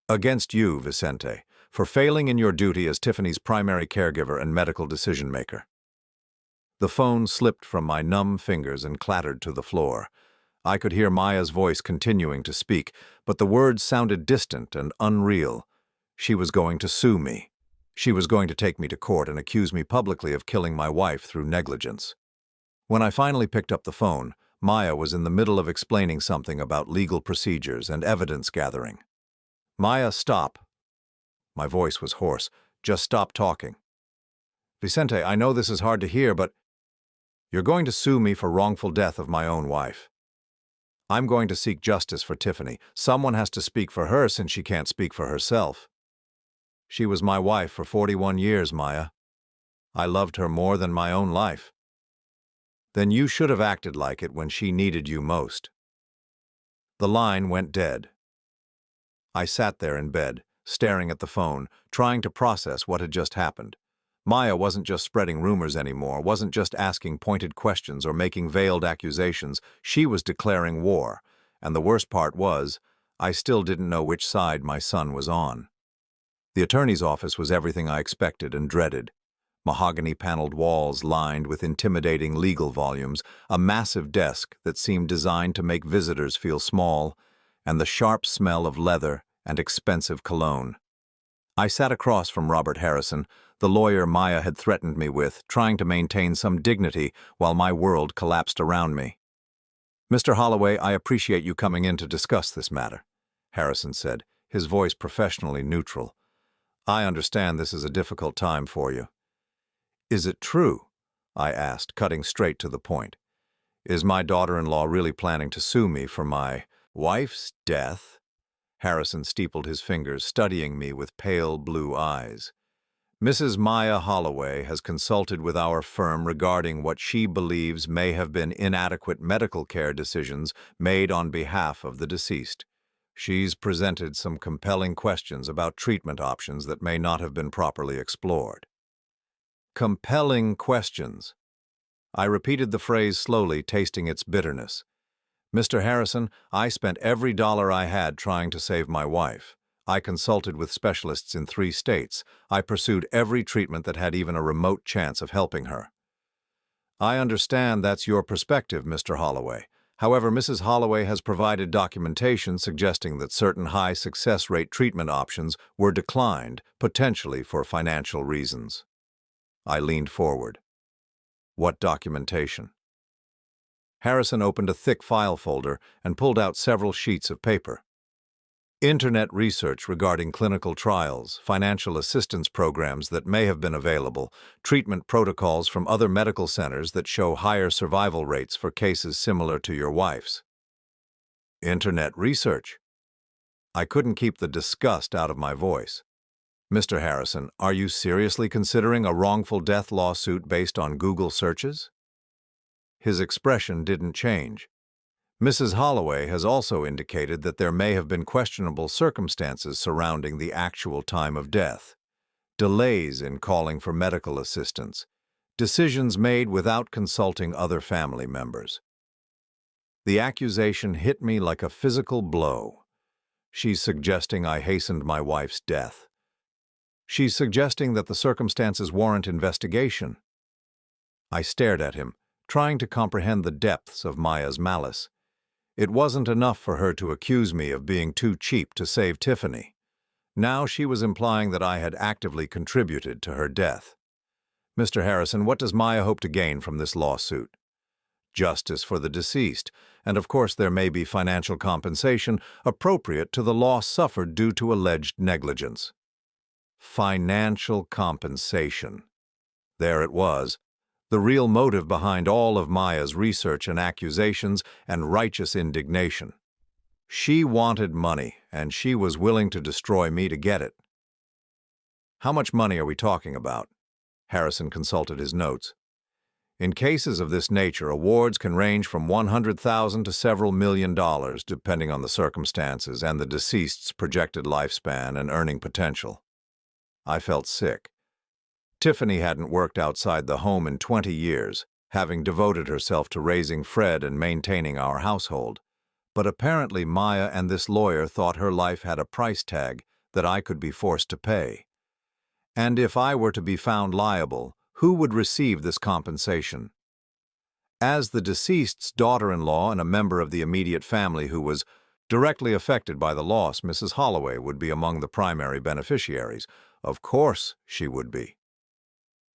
"Against you, Vicente, for failing in your duty as Tiffany's primary caregiver and medical decision-maker." The phone slipped from my numb fingers and clattered to the floor. I could hear Maya's voice continuing to speak, but the words sounded distant and unreal. She was going to sue me. She was going to take me to court and accuse me publicly of killing my wife through negligence. When I finally picked up the phone, Maya was in the middle of explaining something about legal procedures and evidence gathering. "Maya, stop." My voice was hoarse. "Just stop talking." "Vicente, I know this is hard to hear, but you're going to sue me for wrongful death of my own wife. I'm going to seek justice for Tiffany. Someone has to speak for her since she can't speak for herself. She was my wife for 41 years, Maya. I loved her more than my own life. Then you should have acted like it when she needed you most." The line went dead. I sat there in bed, staring at the phone, trying to process what had just happened. Maya wasn't just spreading rumors anymore, wasn't just asking pointed questions or making veiled accusations. She was declaring war, and the worst part was, I still didn't know which side my son was on. The attorney's office was everything I expected and dreaded. Mahogany-paneled walls lined with intimidating legal volumes, a massive desk that seemed designed to make visitors feel small, and the sharp smell of leather and expensive cologne. I sat across from Robert Harrison, the lawyer Maya had threatened me with, trying to maintain some dignity while my world collapsed around me. "Mr. Holloway, I appreciate you coming in to discuss this matter," Harrison said, his voice professionally neutral. "I understand this is a difficult time for you." "Is it true?" I asked, cutting straight to the point. "Is my daughter-in-law really planning to sue me for my wife's death?" Harrison steepled his fingers, studying me with pale blue eyes. "Mrs. Maya Holloway has consulted with our firm regarding what she believes may have been inadequate medical care decisions made on behalf of the deceased. She's presented some compelling questions about treatment options that may not have been properly explored." Compelling questions. I repeated the phrase slowly, tasting its bitterness. "Mr. Harrison, I spent every dollar I had trying to save my wife. I consulted with specialists in 3 states. I pursued every treatment that had even a remote chance of helping her. I understand that's your perspective, Mr. Holloway. However, Mrs. Holloway has provided documentation suggesting that certain high success rate treatment options were declined, potentially for financial reasons. I leaned forward. What documentation? Harrison opened a thick file folder and pulled out several sheets of paper. Internet research regarding clinical trials, financial assistance programs that may have been available, treatment protocols from other medical centers that show higher survival rates for cases similar to your wife's. Internet research? I couldn't keep the disgust out of my voice. Mr. Harrison, are you seriously considering a wrongful death lawsuit based on Google searches? His expression didn't change. Mrs. Holloway has also indicated that there may have been questionable circumstances surrounding the actual time of death. Delays in calling for medical assistance. Decisions made without consulting other family members. The accusation hit me like a physical blow. She's suggesting I hastened my wife's death. She's suggesting that the circumstances warrant investigation. I stared at him, trying to comprehend the depths of Maya's malice. It wasn't enough for her to accuse me of being too cheap to save Tiffany. Now she was implying that I had actively contributed to her death. Mr. Harrison, what does Maya hope to gain from this lawsuit? Justice for the deceased, and of course there may be financial compensation appropriate to the loss suffered due to alleged negligence. Financial compensation. There it was. The real motive behind all of Maya's research and accusations and righteous indignation. She wanted money, and she was willing to destroy me to get it. How much money are we talking about? Harrison consulted his notes. In cases of this nature, awards can range from $100,000 to several $1 million, depending on the circumstances and the deceased's projected lifespan and earning potential. I felt sick. Tiffany hadn't worked outside the home in 20 years, having devoted herself to raising Fred and maintaining our household. But apparently Maya and this lawyer thought her life had a price tag that I could be forced to pay. And if I were to be found liable, who would receive this compensation? As the deceased's daughter-in-law and a member of the immediate family who was directly affected by the loss, Mrs. Holloway would be among the primary beneficiaries. Of course she would be.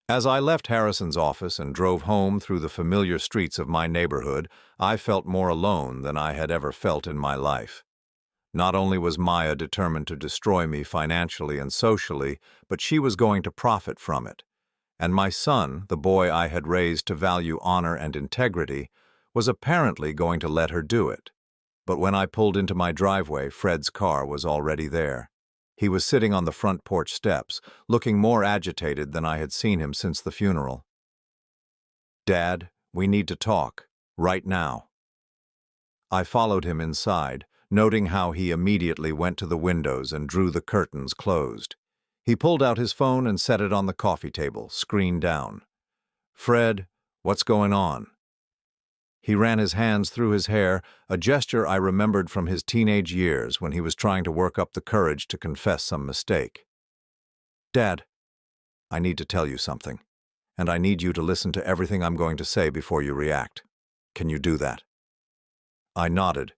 As I left Harrison's office and drove home through the familiar streets of my neighborhood, I felt more alone than I had ever felt in my life. Not only was Maya determined to destroy me financially and socially, but she was going to profit from it. And my son, the boy I had raised to value honor and integrity, was apparently going to let her do it. But when I pulled into my driveway, Fred's car was already there. He was sitting on the front porch steps, looking more agitated than I had seen him since the funeral. "Dad, we need to talk, right now." I followed him inside, noting how he immediately went to the windows and drew the curtains closed. He pulled out his phone and set it on the coffee table, screen down. "Fred, what's going on?" He ran his hands through his hair, a gesture I remembered from his teenage years when he was trying to work up the courage to confess some mistake. "Dad, I need to tell you something, and I need you to listen to everything I'm going to say before you react. Can you do that?" I nodded,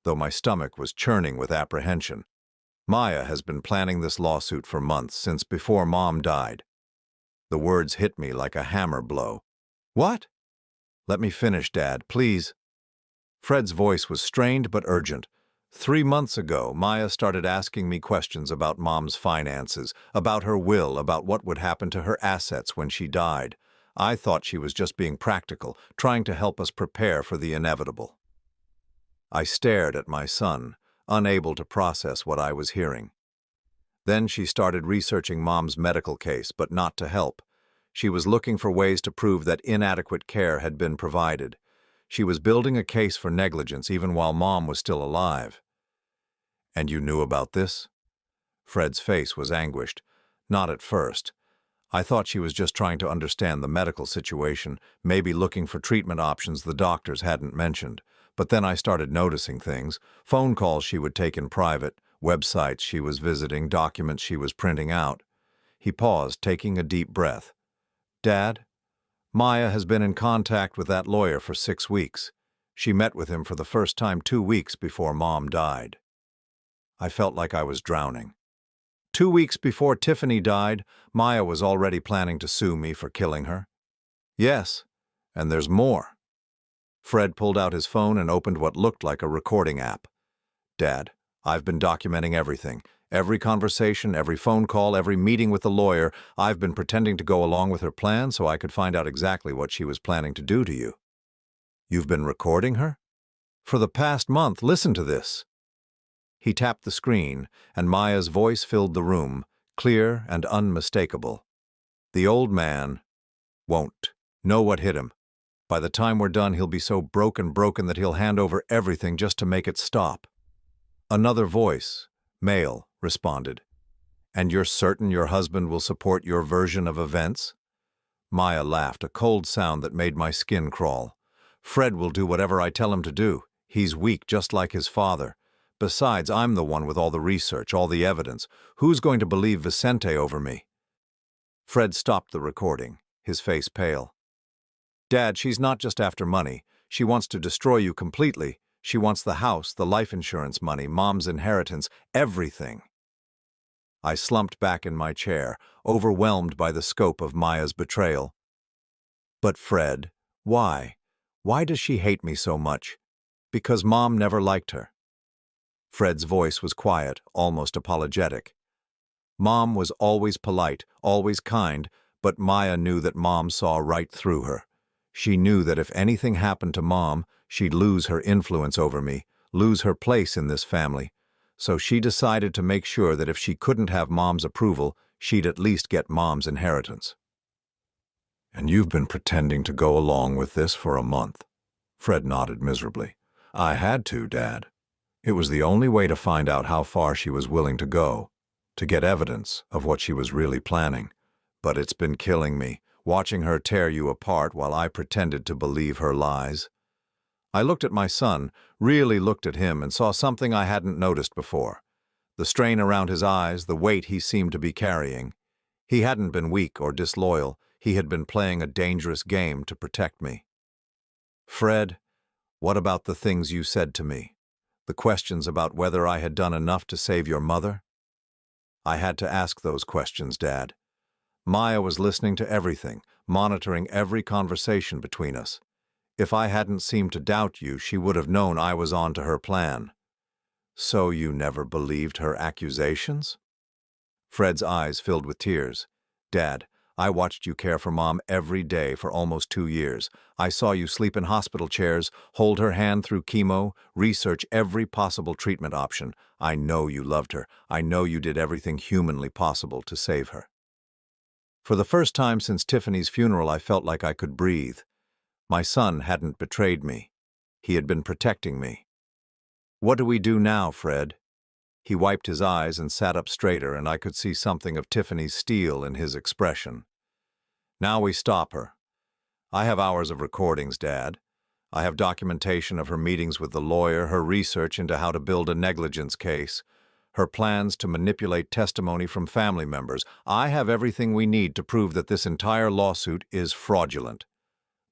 though my stomach was churning with apprehension. Maya has been planning this lawsuit for months, since before Mom died. The words hit me like a hammer blow. "What?" "Let me finish, Dad, please." Fred's voice was strained but urgent. 3 months ago, Maya started asking me questions about Mom's finances, about her will, about what would happen to her assets when she died. I thought she was just being practical, trying to help us prepare for the inevitable. I stared at my son, unable to process what I was hearing. Then she started researching Mom's medical case, but not to help. She was looking for ways to prove that inadequate care had been provided. She was building a case for negligence even while Mom was still alive. "And you knew about this?" Fred's face was anguished. Not at first. I thought she was just trying to understand the medical situation, maybe looking for treatment options the doctors hadn't mentioned. But then I started noticing things, phone calls she would take in private, websites she was visiting, documents she was printing out. He paused, taking a deep breath. Dad, Maya has been in contact with that lawyer for 6 weeks. She met with him for the first time 2 weeks before Mom died. I felt like I was drowning. 2 weeks before Tiffany died, Maya was already planning to sue me for killing her. Yes, and there's more. Fred pulled out his phone and opened what looked like a recording app. Dad, I've been documenting everything. Every conversation, every phone call, every meeting with the lawyer. I've been pretending to go along with her plan so I could find out exactly what she was planning to do to you. You've been recording her? For the past month, listen to this. He tapped the screen, and Maya's voice filled the room, clear and unmistakable. The old man won't know what hit him. By the time we're done, he'll be so broken that he'll hand over everything just to make it stop. Another voice, male, responded. And you're certain your husband will support your version of events? Maya laughed, a cold sound that made my skin crawl. Fred will do whatever I tell him to do. He's weak, just like his father. Besides, I'm the one with all the research, all the evidence. Who's going to believe Vicente over me? Fred stopped the recording, his face pale. Dad, she's not just after money. She wants to destroy you completely. She wants the house, the life insurance money, Mom's inheritance, everything. I slumped back in my chair, overwhelmed by the scope of Maya's betrayal. But Fred, why? Why does she hate me so much? Because Mom never liked her. Fred's voice was quiet, almost apologetic. Mom was always polite, always kind, but Maya knew that Mom saw right through her. She knew that if anything happened to Mom, she'd lose her influence over me, lose her place in this family. So she decided to make sure that if she couldn't have Mom's approval, she'd at least get Mom's inheritance. And you've been pretending to go along with this for a month. Fred nodded miserably. I had to, Dad. It was the only way to find out how far she was willing to go, to get evidence of what she was really planning. But it's been killing me, watching her tear you apart while I pretended to believe her lies. I looked at my son, really looked at him, and saw something I hadn't noticed before. The strain around his eyes, the weight he seemed to be carrying. He hadn't been weak or disloyal. He had been playing a dangerous game to protect me. Fred, what about the things you said to me? The questions about whether I had done enough to save your mother? I had to ask those questions, Dad. Maya was listening to everything, monitoring every conversation between us. If I hadn't seemed to doubt you, she would have known I was on to her plan. So you never believed her accusations? Fred's eyes filled with tears. Dad, I watched you care for Mom every day for almost 2 years. I saw you sleep in hospital chairs, hold her hand through chemo, research every possible treatment option. I know you loved her. I know you did everything humanly possible to save her. For the first time since Tiffany's funeral, I felt like I could breathe. My son hadn't betrayed me. He had been protecting me. What do we do now, Fred? He wiped his eyes and sat up straighter, and I could see something of Tiffany's steel in his expression. Now we stop her. I have hours of recordings, Dad. I have documentation of her meetings with the lawyer, her research into how to build a negligence case, her plans to manipulate testimony from family members. I have everything we need to prove that this entire lawsuit is fraudulent.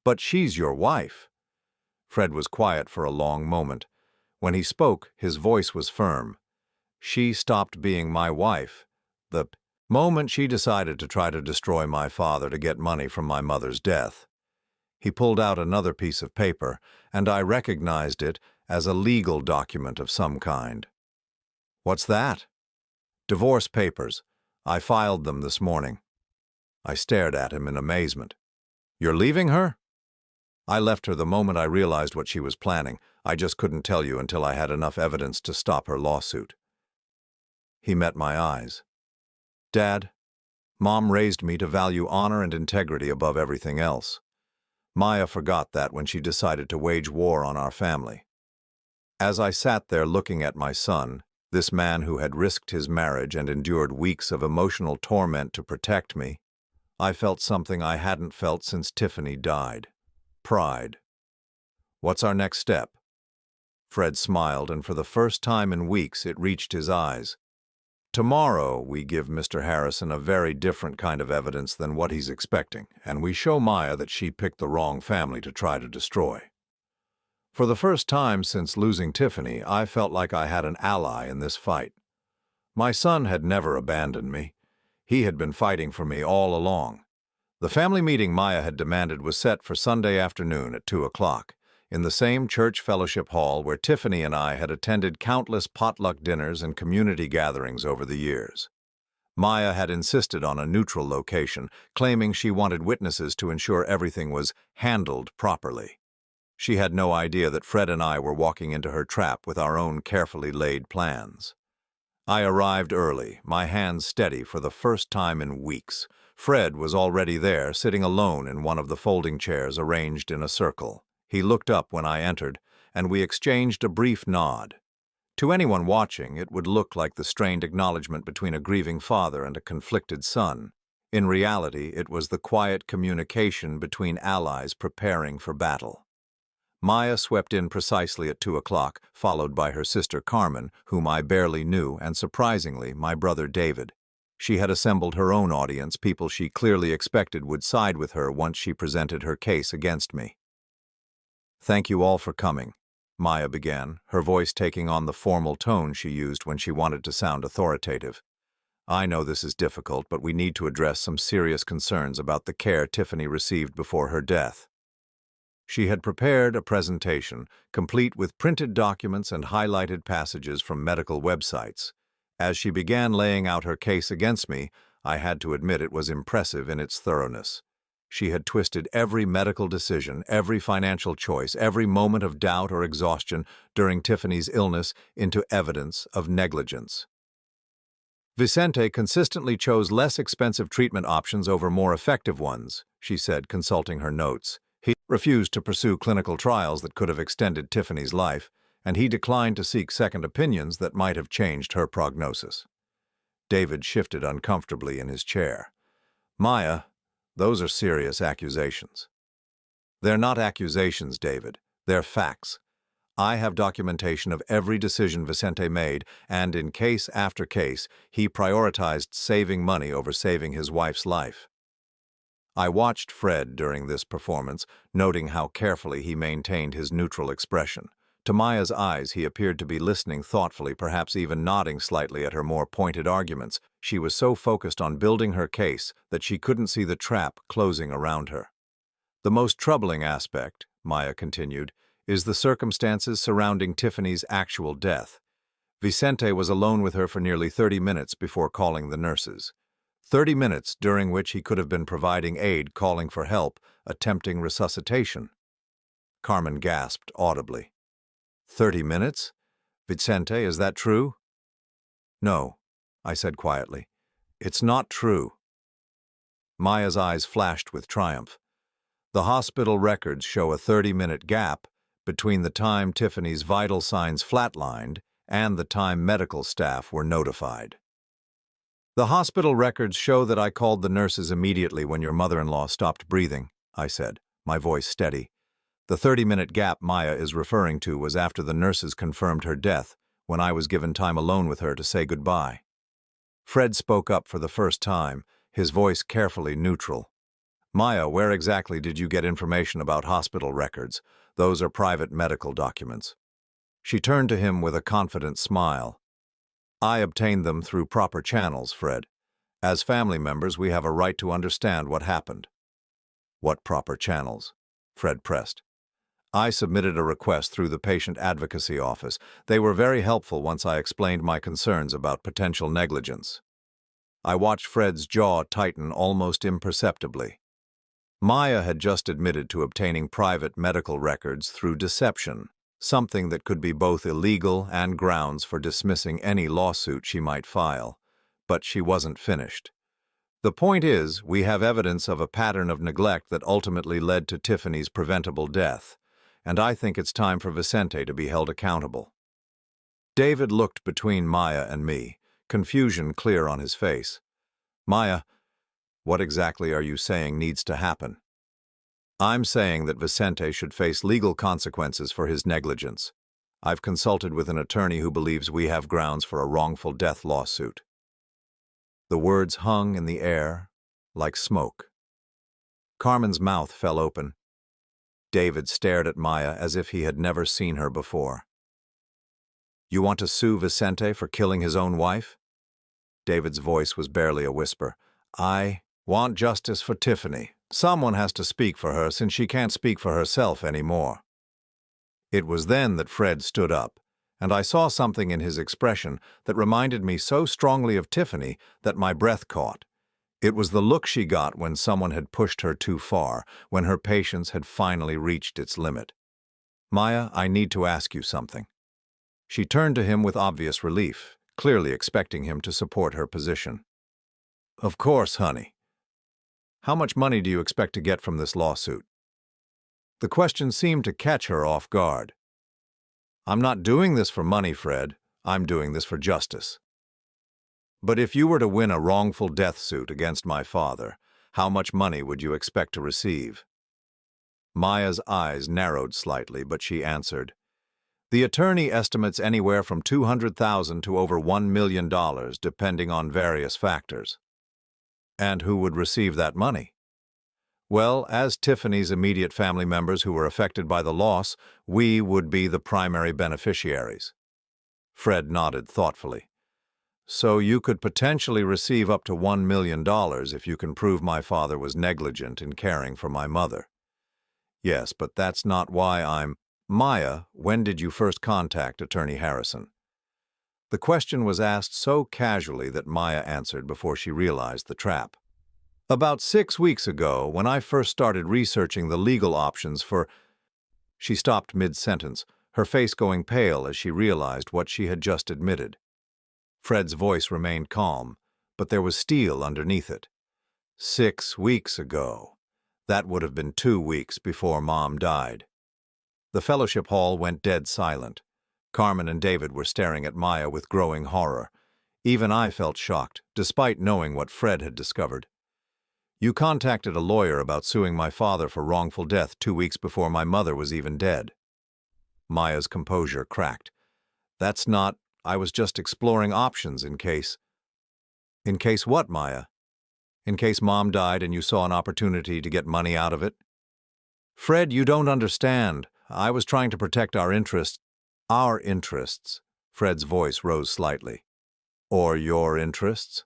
But she's your wife. Fred was quiet for a long moment. When he spoke, his voice was firm. She stopped being my wife the moment she decided to try to destroy my father to get money from my mother's death. He pulled out another piece of paper, and I recognized it as a legal document of some kind. What's that? Divorce papers. I filed them this morning. I stared at him in amazement. You're leaving her? I left her the moment I realized what she was planning. I just couldn't tell you until I had enough evidence to stop her lawsuit. He met my eyes. Dad, Mom raised me to value honor and integrity above everything else. Maya forgot that when she decided to wage war on our family. As I sat there looking at my son, this man who had risked his marriage and endured weeks of emotional torment to protect me, I felt something I hadn't felt since Tiffany died. Pride. What's our next step? Fred smiled, and for the first time in weeks it reached his eyes. Tomorrow, we give Mr. Harrison a very different kind of evidence than what he's expecting, and we show Maya that she picked the wrong family to try to destroy. For the first time since losing Tiffany, I felt like I had an ally in this fight. My son had never abandoned me. He had been fighting for me all along. The family meeting Maya had demanded was set for Sunday afternoon at 2 o'clock, in the same church fellowship hall where Tiffany and I had attended countless potluck dinners and community gatherings over the years. Maya had insisted on a neutral location, claiming she wanted witnesses to ensure everything was handled properly. She had no idea that Fred and I were walking into her trap with our own carefully laid plans. I arrived early, my hands steady for the first time in weeks. Fred was already there, sitting alone in one of the folding chairs arranged in a circle. He looked up when I entered, and we exchanged a brief nod. To anyone watching, it would look like the strained acknowledgement between a grieving father and a conflicted son. In reality, it was the quiet communication between allies preparing for battle. Maya swept in precisely at 2 o'clock, followed by her sister Carmen, whom I barely knew, and surprisingly, my brother David. She had assembled her own audience, people she clearly expected would side with her once she presented her case against me. "Thank you all for coming," Maya began, her voice taking on the formal tone she used when she wanted to sound authoritative. "I know this is difficult, but we need to address some serious concerns about the care Tiffany received before her death." She had prepared a presentation, complete with printed documents and highlighted passages from medical websites. As she began laying out her case against me, I had to admit it was impressive in its thoroughness. She had twisted every medical decision, every financial choice, every moment of doubt or exhaustion during Tiffany's illness into evidence of negligence. "Vicente consistently chose less expensive treatment options over more effective ones," she said, consulting her notes. "He refused to pursue clinical trials that could have extended Tiffany's life, and he declined to seek second opinions that might have changed her prognosis." David shifted uncomfortably in his chair. "Maya, those are serious accusations." "They're not accusations, David. They're facts. I have documentation of every decision Vicente made, and in case after case, he prioritized saving money over saving his wife's life." I watched Fred during this performance, noting how carefully he maintained his neutral expression. To Maya's eyes, he appeared to be listening thoughtfully, perhaps even nodding slightly at her more pointed arguments. She was so focused on building her case that she couldn't see the trap closing around her. "The most troubling aspect," Maya continued, "is the circumstances surrounding Tiffany's actual death. Vicente was alone with her for nearly 30 minutes before calling the nurses. 30 minutes during which he could have been providing aid, calling for help, attempting resuscitation." Carmen gasped audibly. 30 minutes? Vicente, is that true?" "No," I said quietly. "It's not true." Maya's eyes flashed with triumph. "The hospital records show a 30-minute gap between the time Tiffany's vital signs flatlined and the time medical staff were notified." "The hospital records show that I called the nurses immediately when your mother-in-law stopped breathing," I said, my voice steady. "The 30-minute gap Maya is referring to was after the nurses confirmed her death, when I was given time alone with her to say goodbye." Fred spoke up for the first time, his voice carefully neutral. "Maya, where exactly did you get information about hospital records? Those are private medical documents." She turned to him with a confident smile. "I obtained them through proper channels, Fred. As family members, we have a right to understand what happened." "What proper channels?" Fred pressed. "I submitted a request through the Patient Advocacy Office. They were very helpful once I explained my concerns about potential negligence." I watched Fred's jaw tighten almost imperceptibly. Maya had just admitted to obtaining private medical records through deception, something that could be both illegal and grounds for dismissing any lawsuit she might file. But she wasn't finished. "The point is, we have evidence of a pattern of neglect that ultimately led to Tiffany's preventable death, and I think it's time for Vicente to be held accountable." David looked between Maya and me, confusion clear on his face. "Maya, what exactly are you saying needs to happen?" "I'm saying that Vicente should face legal consequences for his negligence. I've consulted with an attorney who believes we have grounds for a wrongful death lawsuit." The words hung in the air like smoke. Carmen's mouth fell open. David stared at Maya as if he had never seen her before. "You want to sue Vicente for killing his own wife?" David's voice was barely a whisper. "I want justice for Tiffany. Someone has to speak for her since she can't speak for herself anymore." It was then that Fred stood up, and I saw something in his expression that reminded me so strongly of Tiffany that my breath caught. It was the look she got when someone had pushed her too far, when her patience had finally reached its limit. "Maya, I need to ask you something." She turned to him with obvious relief, clearly expecting him to support her position. "Of course, honey. How much money do you expect to get from this lawsuit?" The question seemed to catch her off guard. "I'm not doing this for money, Fred. I'm doing this for justice." "But if you were to win a wrongful death suit against my father, how much money would you expect to receive?" Maya's eyes narrowed slightly, but she answered, "The attorney estimates anywhere from $200,000 to over $1 million, depending on various factors." "And who would receive that money?" "Well, as Tiffany's immediate family members who were affected by the loss, we would be the primary beneficiaries." Fred nodded thoughtfully. "So you could potentially receive up to $1 million if you can prove my father was negligent in caring for my mother." "Yes, but that's not why I'm—" "Maya, when did you first contact Attorney Harrison?" The question was asked so casually that Maya answered before she realized the trap. "About 6 weeks ago, when I first started researching the legal options for—" She stopped mid-sentence, her face going pale as she realized what she had just admitted. Fred's voice remained calm, but there was steel underneath it. 6 weeks ago. That would have been 2 weeks before Mom died. The fellowship hall went dead silent. Carmen and David were staring at Maya with growing horror. Even I felt shocked, despite knowing what Fred had discovered. "You contacted a lawyer about suing my father for wrongful death 2 weeks before my mother was even dead." Maya's composure cracked. "That's not— I was just exploring options in case—" "In case what, Maya? In case Mom died and you saw an opportunity to get money out of it?" "Fred, you don't understand. I was trying to protect our interests." "Our interests?" Fred's voice rose slightly. "Or your interests?"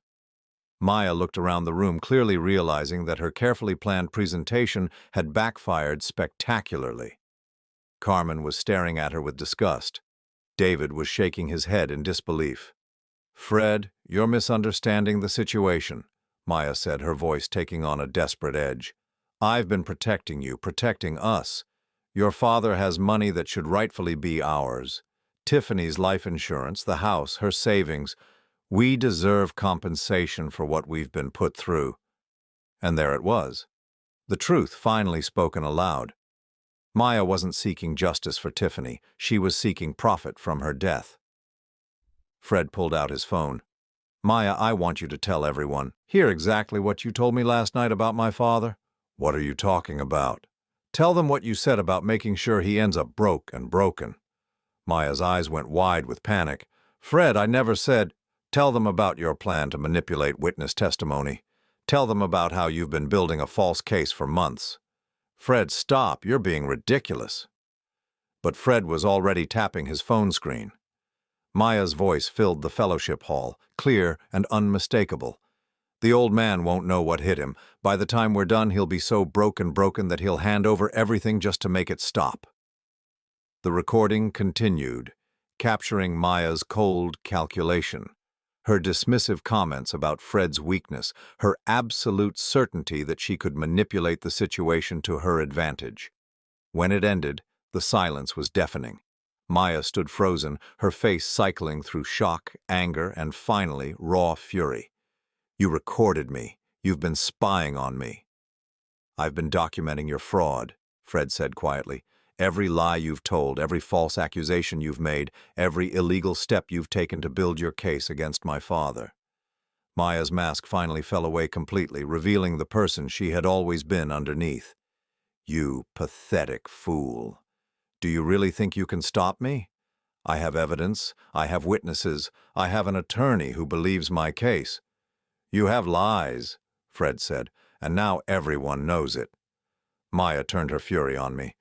Maya looked around the room, clearly realizing that her carefully planned presentation had backfired spectacularly. Carmen was staring at her with disgust. David was shaking his head in disbelief. "Fred, you're misunderstanding the situation," Maya said, her voice taking on a desperate edge. "I've been protecting you, protecting us. Your father has money that should rightfully be ours. Tiffany's life insurance, the house, her savings. We deserve compensation for what we've been put through." And there it was. The truth finally spoken aloud. Maya wasn't seeking justice for Tiffany. She was seeking profit from her death. Fred pulled out his phone. "Maya, I want you to tell everyone. Hear exactly what you told me last night about my father." "What are you talking about?" "Tell them what you said about making sure he ends up broke and broken." Maya's eyes went wide with panic. "Fred, I never said—" "Tell them about your plan to manipulate witness testimony. Tell them about how you've been building a false case for months." "Fred, stop. You're being ridiculous." But Fred was already tapping his phone screen. Maya's voice filled the fellowship hall, clear and unmistakable. "The old man won't know what hit him. By the time we're done, he'll be so broken that he'll hand over everything just to make it stop." The recording continued, capturing Maya's cold calculation, her dismissive comments about Fred's weakness, her absolute certainty that she could manipulate the situation to her advantage. When it ended, the silence was deafening. Maya stood frozen, her face cycling through shock, anger, and finally, raw fury. "You recorded me. You've been spying on me." "I've been documenting your fraud," Fred said quietly. "Every lie you've told, every false accusation you've made, every illegal step you've taken to build your case against my father." Maya's mask finally fell away completely, revealing the person she had always been underneath. "You pathetic fool. Do you really think you can stop me? I have evidence, I have witnesses, I have an attorney who believes my case. You have lies, Fred said, and now everyone knows it. Maya turned her fury on me.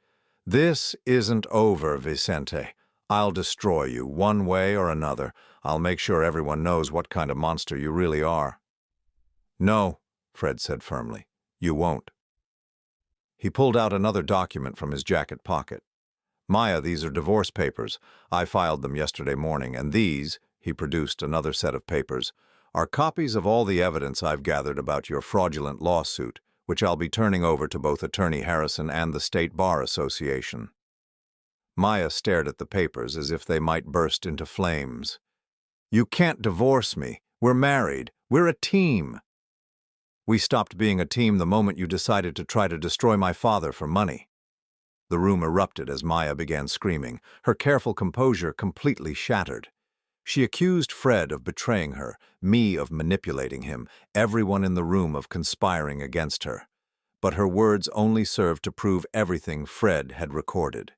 This isn't over, Vicente. I'll destroy you, one way or another. I'll make sure everyone knows what kind of monster you really are. No, Fred said firmly. You won't. He pulled out another document from his jacket pocket. Maya, these are divorce papers. I filed them yesterday morning, and these, he produced another set of papers, are copies of all the evidence I've gathered about your fraudulent lawsuit, which I'll be turning over to both Attorney Harrison and the State Bar Association. Maya stared at the papers as if they might burst into flames. You can't divorce me. We're married. We're a team. We stopped being a team the moment you decided to try to destroy my father for money. The room erupted as Maya began screaming, her careful composure completely shattered. She accused Fred of betraying her, me of manipulating him, everyone in the room of conspiring against her. But her words only served to prove everything Fred had recorded.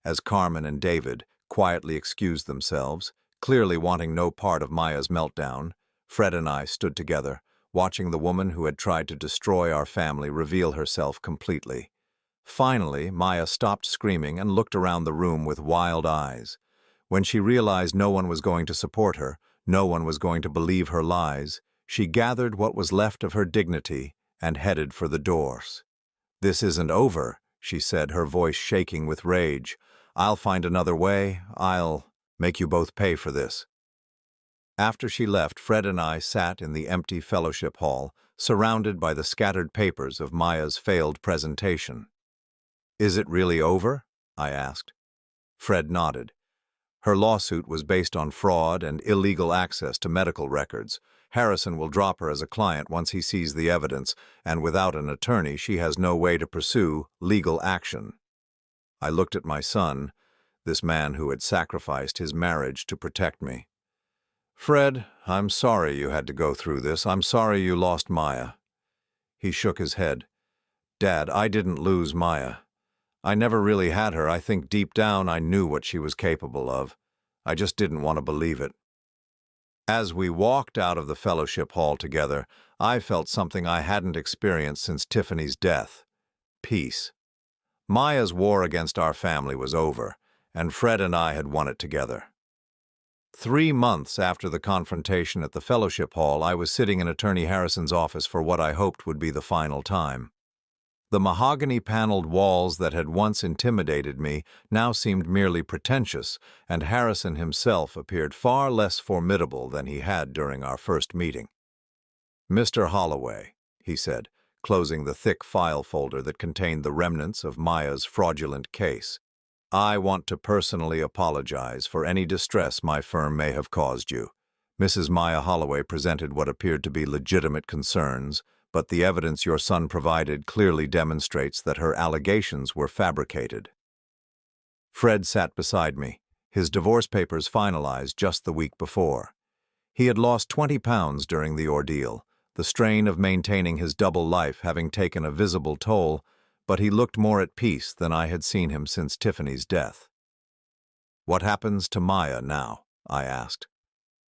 As Carmen and David quietly excused themselves, clearly wanting no part of Maya's meltdown, Fred and I stood together, watching the woman who had tried to destroy our family reveal herself completely. Finally, Maya stopped screaming and looked around the room with wild eyes. When she realized no one was going to support her, no one was going to believe her lies, she gathered what was left of her dignity and headed for the doors. This isn't over, she said, her voice shaking with rage. I'll find another way. I'll make you both pay for this. After she left, Fred and I sat in the empty fellowship hall, surrounded by the scattered papers of Maya's failed presentation. Is it really over? I asked. Fred nodded. Her lawsuit was based on fraud and illegal access to medical records. Harrison will drop her as a client once he sees the evidence, and without an attorney, she has no way to pursue legal action. I looked at my son, this man who had sacrificed his marriage to protect me. Fred, I'm sorry you had to go through this. I'm sorry you lost Maya. He shook his head. Dad, I didn't lose Maya. I never really had her. I think deep down I knew what she was capable of. I just didn't want to believe it. As we walked out of the fellowship hall together, I felt something I hadn't experienced since Tiffany's death. Peace. Maya's war against our family was over, and Fred and I had won it together. 3 months after the confrontation at the fellowship hall, I was sitting in Attorney Harrison's office for what I hoped would be the final time. The mahogany-paneled walls that had once intimidated me now seemed merely pretentious, and Harrison himself appeared far less formidable than he had during our first meeting. Mr. Holloway, he said, closing the thick file folder that contained the remnants of Maya's fraudulent case, I want to personally apologize for any distress my firm may have caused you. Mrs. Maya Holloway presented what appeared to be legitimate concerns, but the evidence your son provided clearly demonstrates that her allegations were fabricated. Fred sat beside me, his divorce papers finalized just the week before. He had lost 20 pounds during the ordeal, the strain of maintaining his double life having taken a visible toll, but he looked more at peace than I had seen him since Tiffany's death. What happens to Maya now? I asked.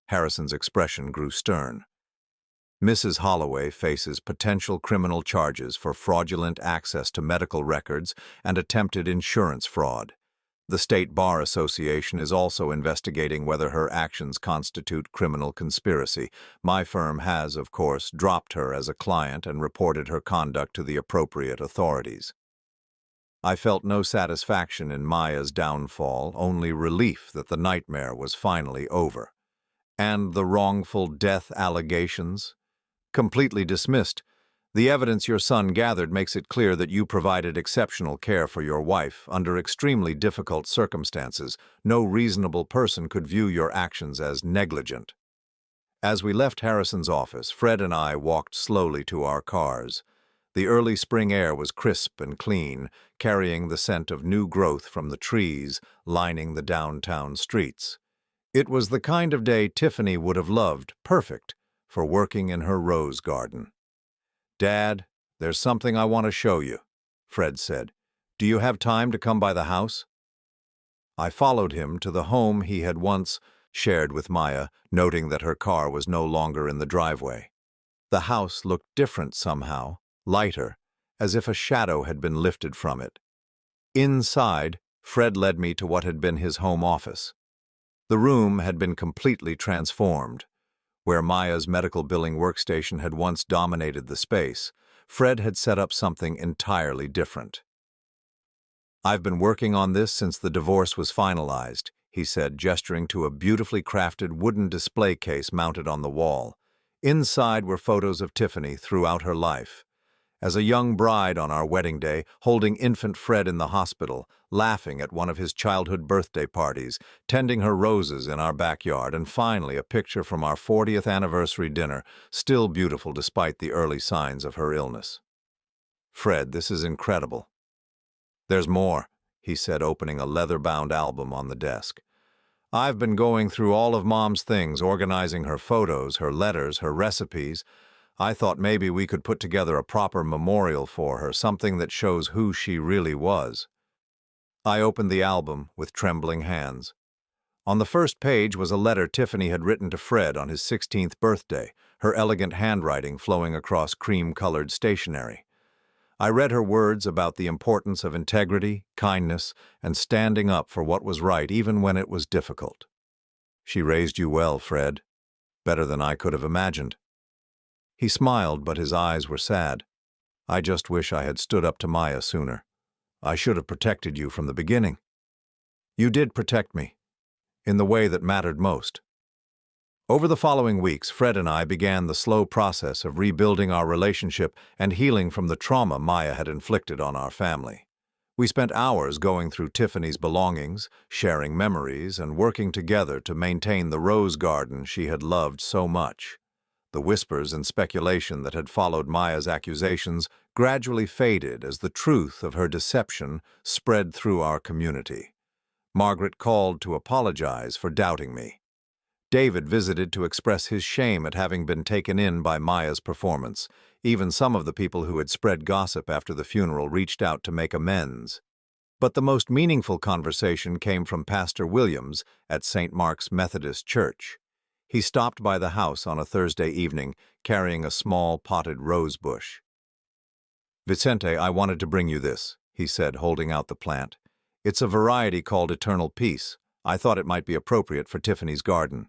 Harrison's expression grew stern. Mrs. Holloway faces potential criminal charges for fraudulent access to medical records and attempted insurance fraud. The State Bar Association is also investigating whether her actions constitute criminal conspiracy. My firm has, of course, dropped her as a client and reported her conduct to the appropriate authorities. I felt no satisfaction in Maya's downfall, only relief that the nightmare was finally over. And the wrongful death allegations? Completely dismissed. The evidence your son gathered makes it clear that you provided exceptional care for your wife under extremely difficult circumstances. No reasonable person could view your actions as negligent. As we left Harrison's office, Fred and I walked slowly to our cars. The early spring air was crisp and clean, carrying the scent of new growth from the trees lining the downtown streets. It was the kind of day Tiffany would have loved, perfect for working in her rose garden. Dad, there's something I want to show you, Fred said. Do you have time to come by the house? I followed him to the home he had once shared with Maya, noting that her car was no longer in the driveway. The house looked different somehow, lighter, as if a shadow had been lifted from it. Inside, Fred led me to what had been his home office. The room had been completely transformed. Where Maya's medical billing workstation had once dominated the space, Fred had set up something entirely different. "I've been working on this since the divorce was finalized," he said, gesturing to a beautifully crafted wooden display case mounted on the wall. Inside were photos of Tiffany throughout her life. As a young bride on our wedding day, holding infant Fred in the hospital, laughing at one of his childhood birthday parties, tending her roses in our backyard, and finally a picture from our 40th anniversary dinner, still beautiful despite the early signs of her illness. "Fred, this is incredible." "There's more," he said, opening a leather-bound album on the desk. "I've been going through all of Mom's things, organizing her photos, her letters, her recipes. I thought maybe we could put together a proper memorial for her, something that shows who she really was." I opened the album with trembling hands. On the first page was a letter Tiffany had written to Fred on his 16th birthday, her elegant handwriting flowing across cream-colored stationery. I read her words about the importance of integrity, kindness, and standing up for what was right even when it was difficult. "She raised you well, Fred. Better than I could have imagined." He smiled, but his eyes were sad. "I just wish I had stood up to Maya sooner. I should have protected you from the beginning." "You did protect me, in the way that mattered most." Over the following weeks, Fred and I began the slow process of rebuilding our relationship and healing from the trauma Maya had inflicted on our family. We spent hours going through Tiffany's belongings, sharing memories, and working together to maintain the rose garden she had loved so much. The whispers and speculation that had followed Maya's accusations gradually faded as the truth of her deception spread through our community. Margaret called to apologize for doubting me. David visited to express his shame at having been taken in by Maya's performance. Even some of the people who had spread gossip after the funeral reached out to make amends. But the most meaningful conversation came from Pastor Williams at St. Mark's Methodist Church. He stopped by the house on a Thursday evening, carrying a small potted rose bush. "Vicente, I wanted to bring you this," he said, holding out the plant. "It's a variety called Eternal Peace. I thought it might be appropriate for Tiffany's garden."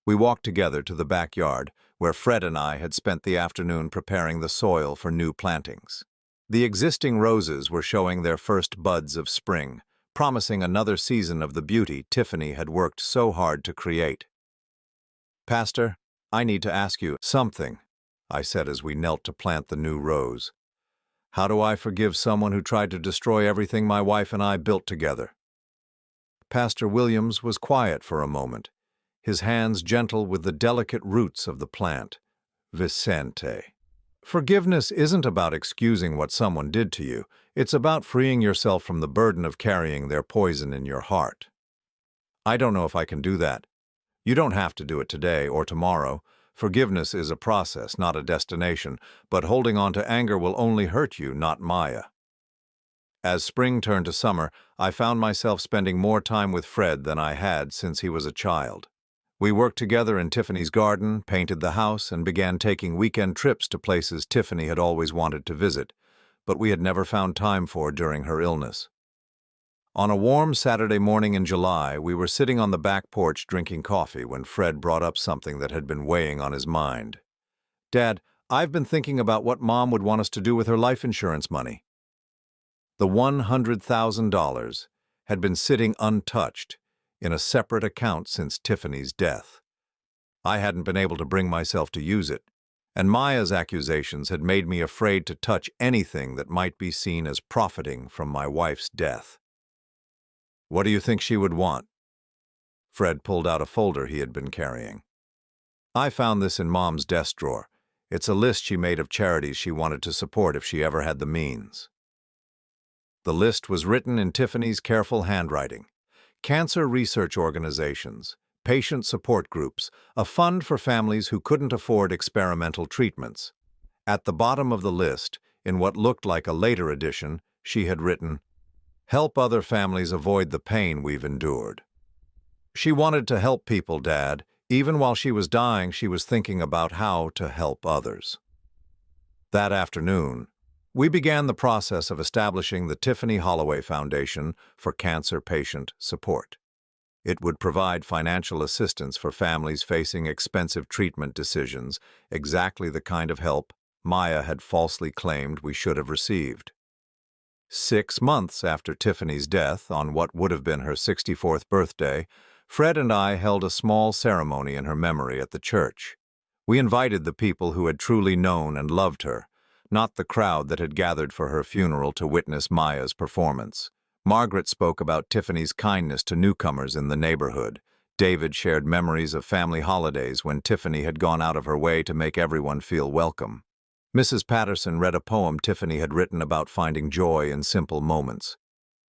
We walked together to the backyard, where Fred and I had spent the afternoon preparing the soil for new plantings. The existing roses were showing their first buds of spring, promising another season of the beauty Tiffany had worked so hard to create. "Pastor, I need to ask you something," I said as we knelt to plant the new rose. "How do I forgive someone who tried to destroy everything my wife and I built together?" Pastor Williams was quiet for a moment, his hands gentle with the delicate roots of the plant. "Vicente, forgiveness isn't about excusing what someone did to you. It's about freeing yourself from the burden of carrying their poison in your heart. I don't know if I can do that. You don't have to do it today or tomorrow. Forgiveness is a process, not a destination, but holding on to anger will only hurt you, not Maya." As spring turned to summer, I found myself spending more time with Fred than I had since he was a child. We worked together in Tiffany's garden, painted the house, and began taking weekend trips to places Tiffany had always wanted to visit, but we had never found time for during her illness. On a warm Saturday morning in July, we were sitting on the back porch drinking coffee when Fred brought up something that had been weighing on his mind. "Dad, I've been thinking about what Mom would want us to do with her life insurance money." The $100,000 had been sitting untouched in a separate account since Tiffany's death. I hadn't been able to bring myself to use it, and Maya's accusations had made me afraid to touch anything that might be seen as profiting from my wife's death. "What do you think she would want?" Fred pulled out a folder he had been carrying. "I found this in Mom's desk drawer. It's a list she made of charities she wanted to support if she ever had the means." The list was written in Tiffany's careful handwriting. Cancer research organizations, patient support groups, a fund for families who couldn't afford experimental treatments. At the bottom of the list, in what looked like a later edition, she had written, Help other families avoid the pain we've endured. She wanted to help people, Dad. Even while she was dying, she was thinking about how to help others. That afternoon, we began the process of establishing the Tiffany Holloway Foundation for Cancer Patient Support. It would provide financial assistance for families facing expensive treatment decisions, exactly the kind of help Maya had falsely claimed we should have received. 6 months after Tiffany's death, on what would have been her 64th birthday, Fred and I held a small ceremony in her memory at the church. We invited the people who had truly known and loved her, not the crowd that had gathered for her funeral to witness Maya's performance. Margaret spoke about Tiffany's kindness to newcomers in the neighborhood. David shared memories of family holidays when Tiffany had gone out of her way to make everyone feel welcome. Mrs. Patterson read a poem Tiffany had written about finding joy in simple moments.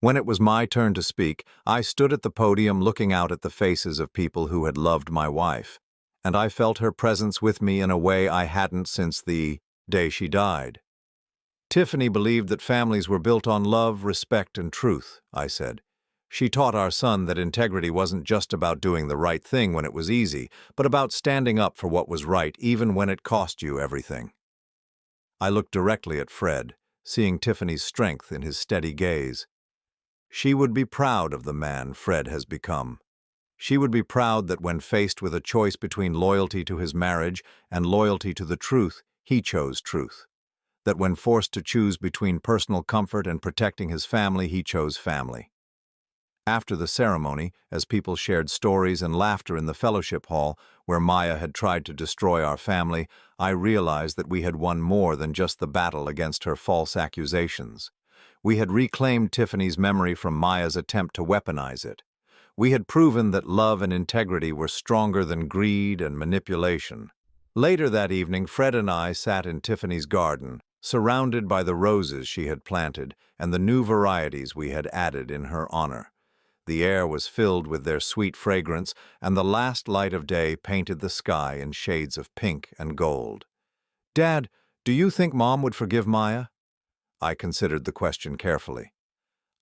When it was my turn to speak, I stood at the podium looking out at the faces of people who had loved my wife, and I felt her presence with me in a way I hadn't since the day she died. Tiffany believed that families were built on love, respect, and truth, I said. She taught our son that integrity wasn't just about doing the right thing when it was easy, but about standing up for what was right even when it cost you everything. I looked directly at Fred, seeing Tiffany's strength in his steady gaze. She would be proud of the man Fred has become. She would be proud that when faced with a choice between loyalty to his marriage and loyalty to the truth, he chose truth. That when forced to choose between personal comfort and protecting his family, he chose family. After the ceremony, as people shared stories and laughter in the fellowship hall where Maya had tried to destroy our family, I realized that we had won more than just the battle against her false accusations. We had reclaimed Tiffany's memory from Maya's attempt to weaponize it. We had proven that love and integrity were stronger than greed and manipulation. Later that evening, Fred and I sat in Tiffany's garden, surrounded by the roses she had planted and the new varieties we had added in her honor. The air was filled with their sweet fragrance, and the last light of day painted the sky in shades of pink and gold. "Dad, do you think Mom would forgive Maya?" I considered the question carefully.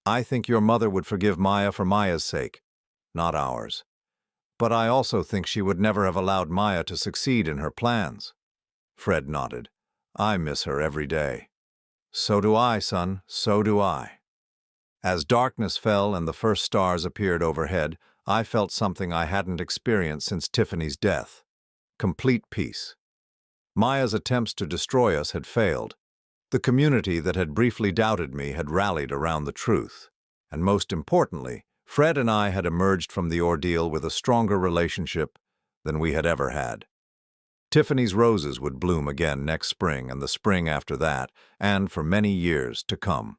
"I think your mother would forgive Maya for Maya's sake, not ours. But I also think she would never have allowed Maya to succeed in her plans." Fred nodded. "I miss her every day." "So do I, son, so do I." As darkness fell and the first stars appeared overhead, I felt something I hadn't experienced since Tiffany's death. Complete peace. Maya's attempts to destroy us had failed. The community that had briefly doubted me had rallied around the truth. And most importantly, Fred and I had emerged from the ordeal with a stronger relationship than we had ever had. Tiffany's roses would bloom again next spring and the spring after that, and for many years to come.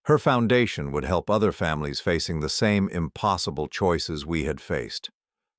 Her foundation would help other families facing the same impossible choices we had faced.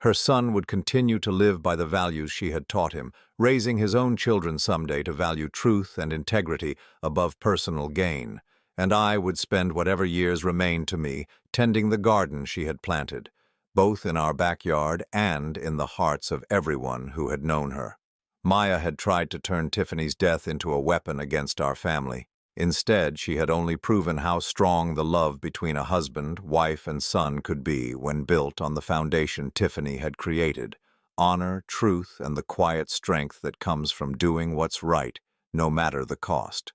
Her son would continue to live by the values she had taught him, raising his own children someday to value truth and integrity above personal gain, and I would spend whatever years remained to me tending the garden she had planted, both in our backyard and in the hearts of everyone who had known her. Maya had tried to turn Tiffany's death into a weapon against our family. Instead, she had only proven how strong the love between a husband, wife, and son could be when built on the foundation Tiffany had created: honor, truth, and the quiet strength that comes from doing what's right, no matter the cost.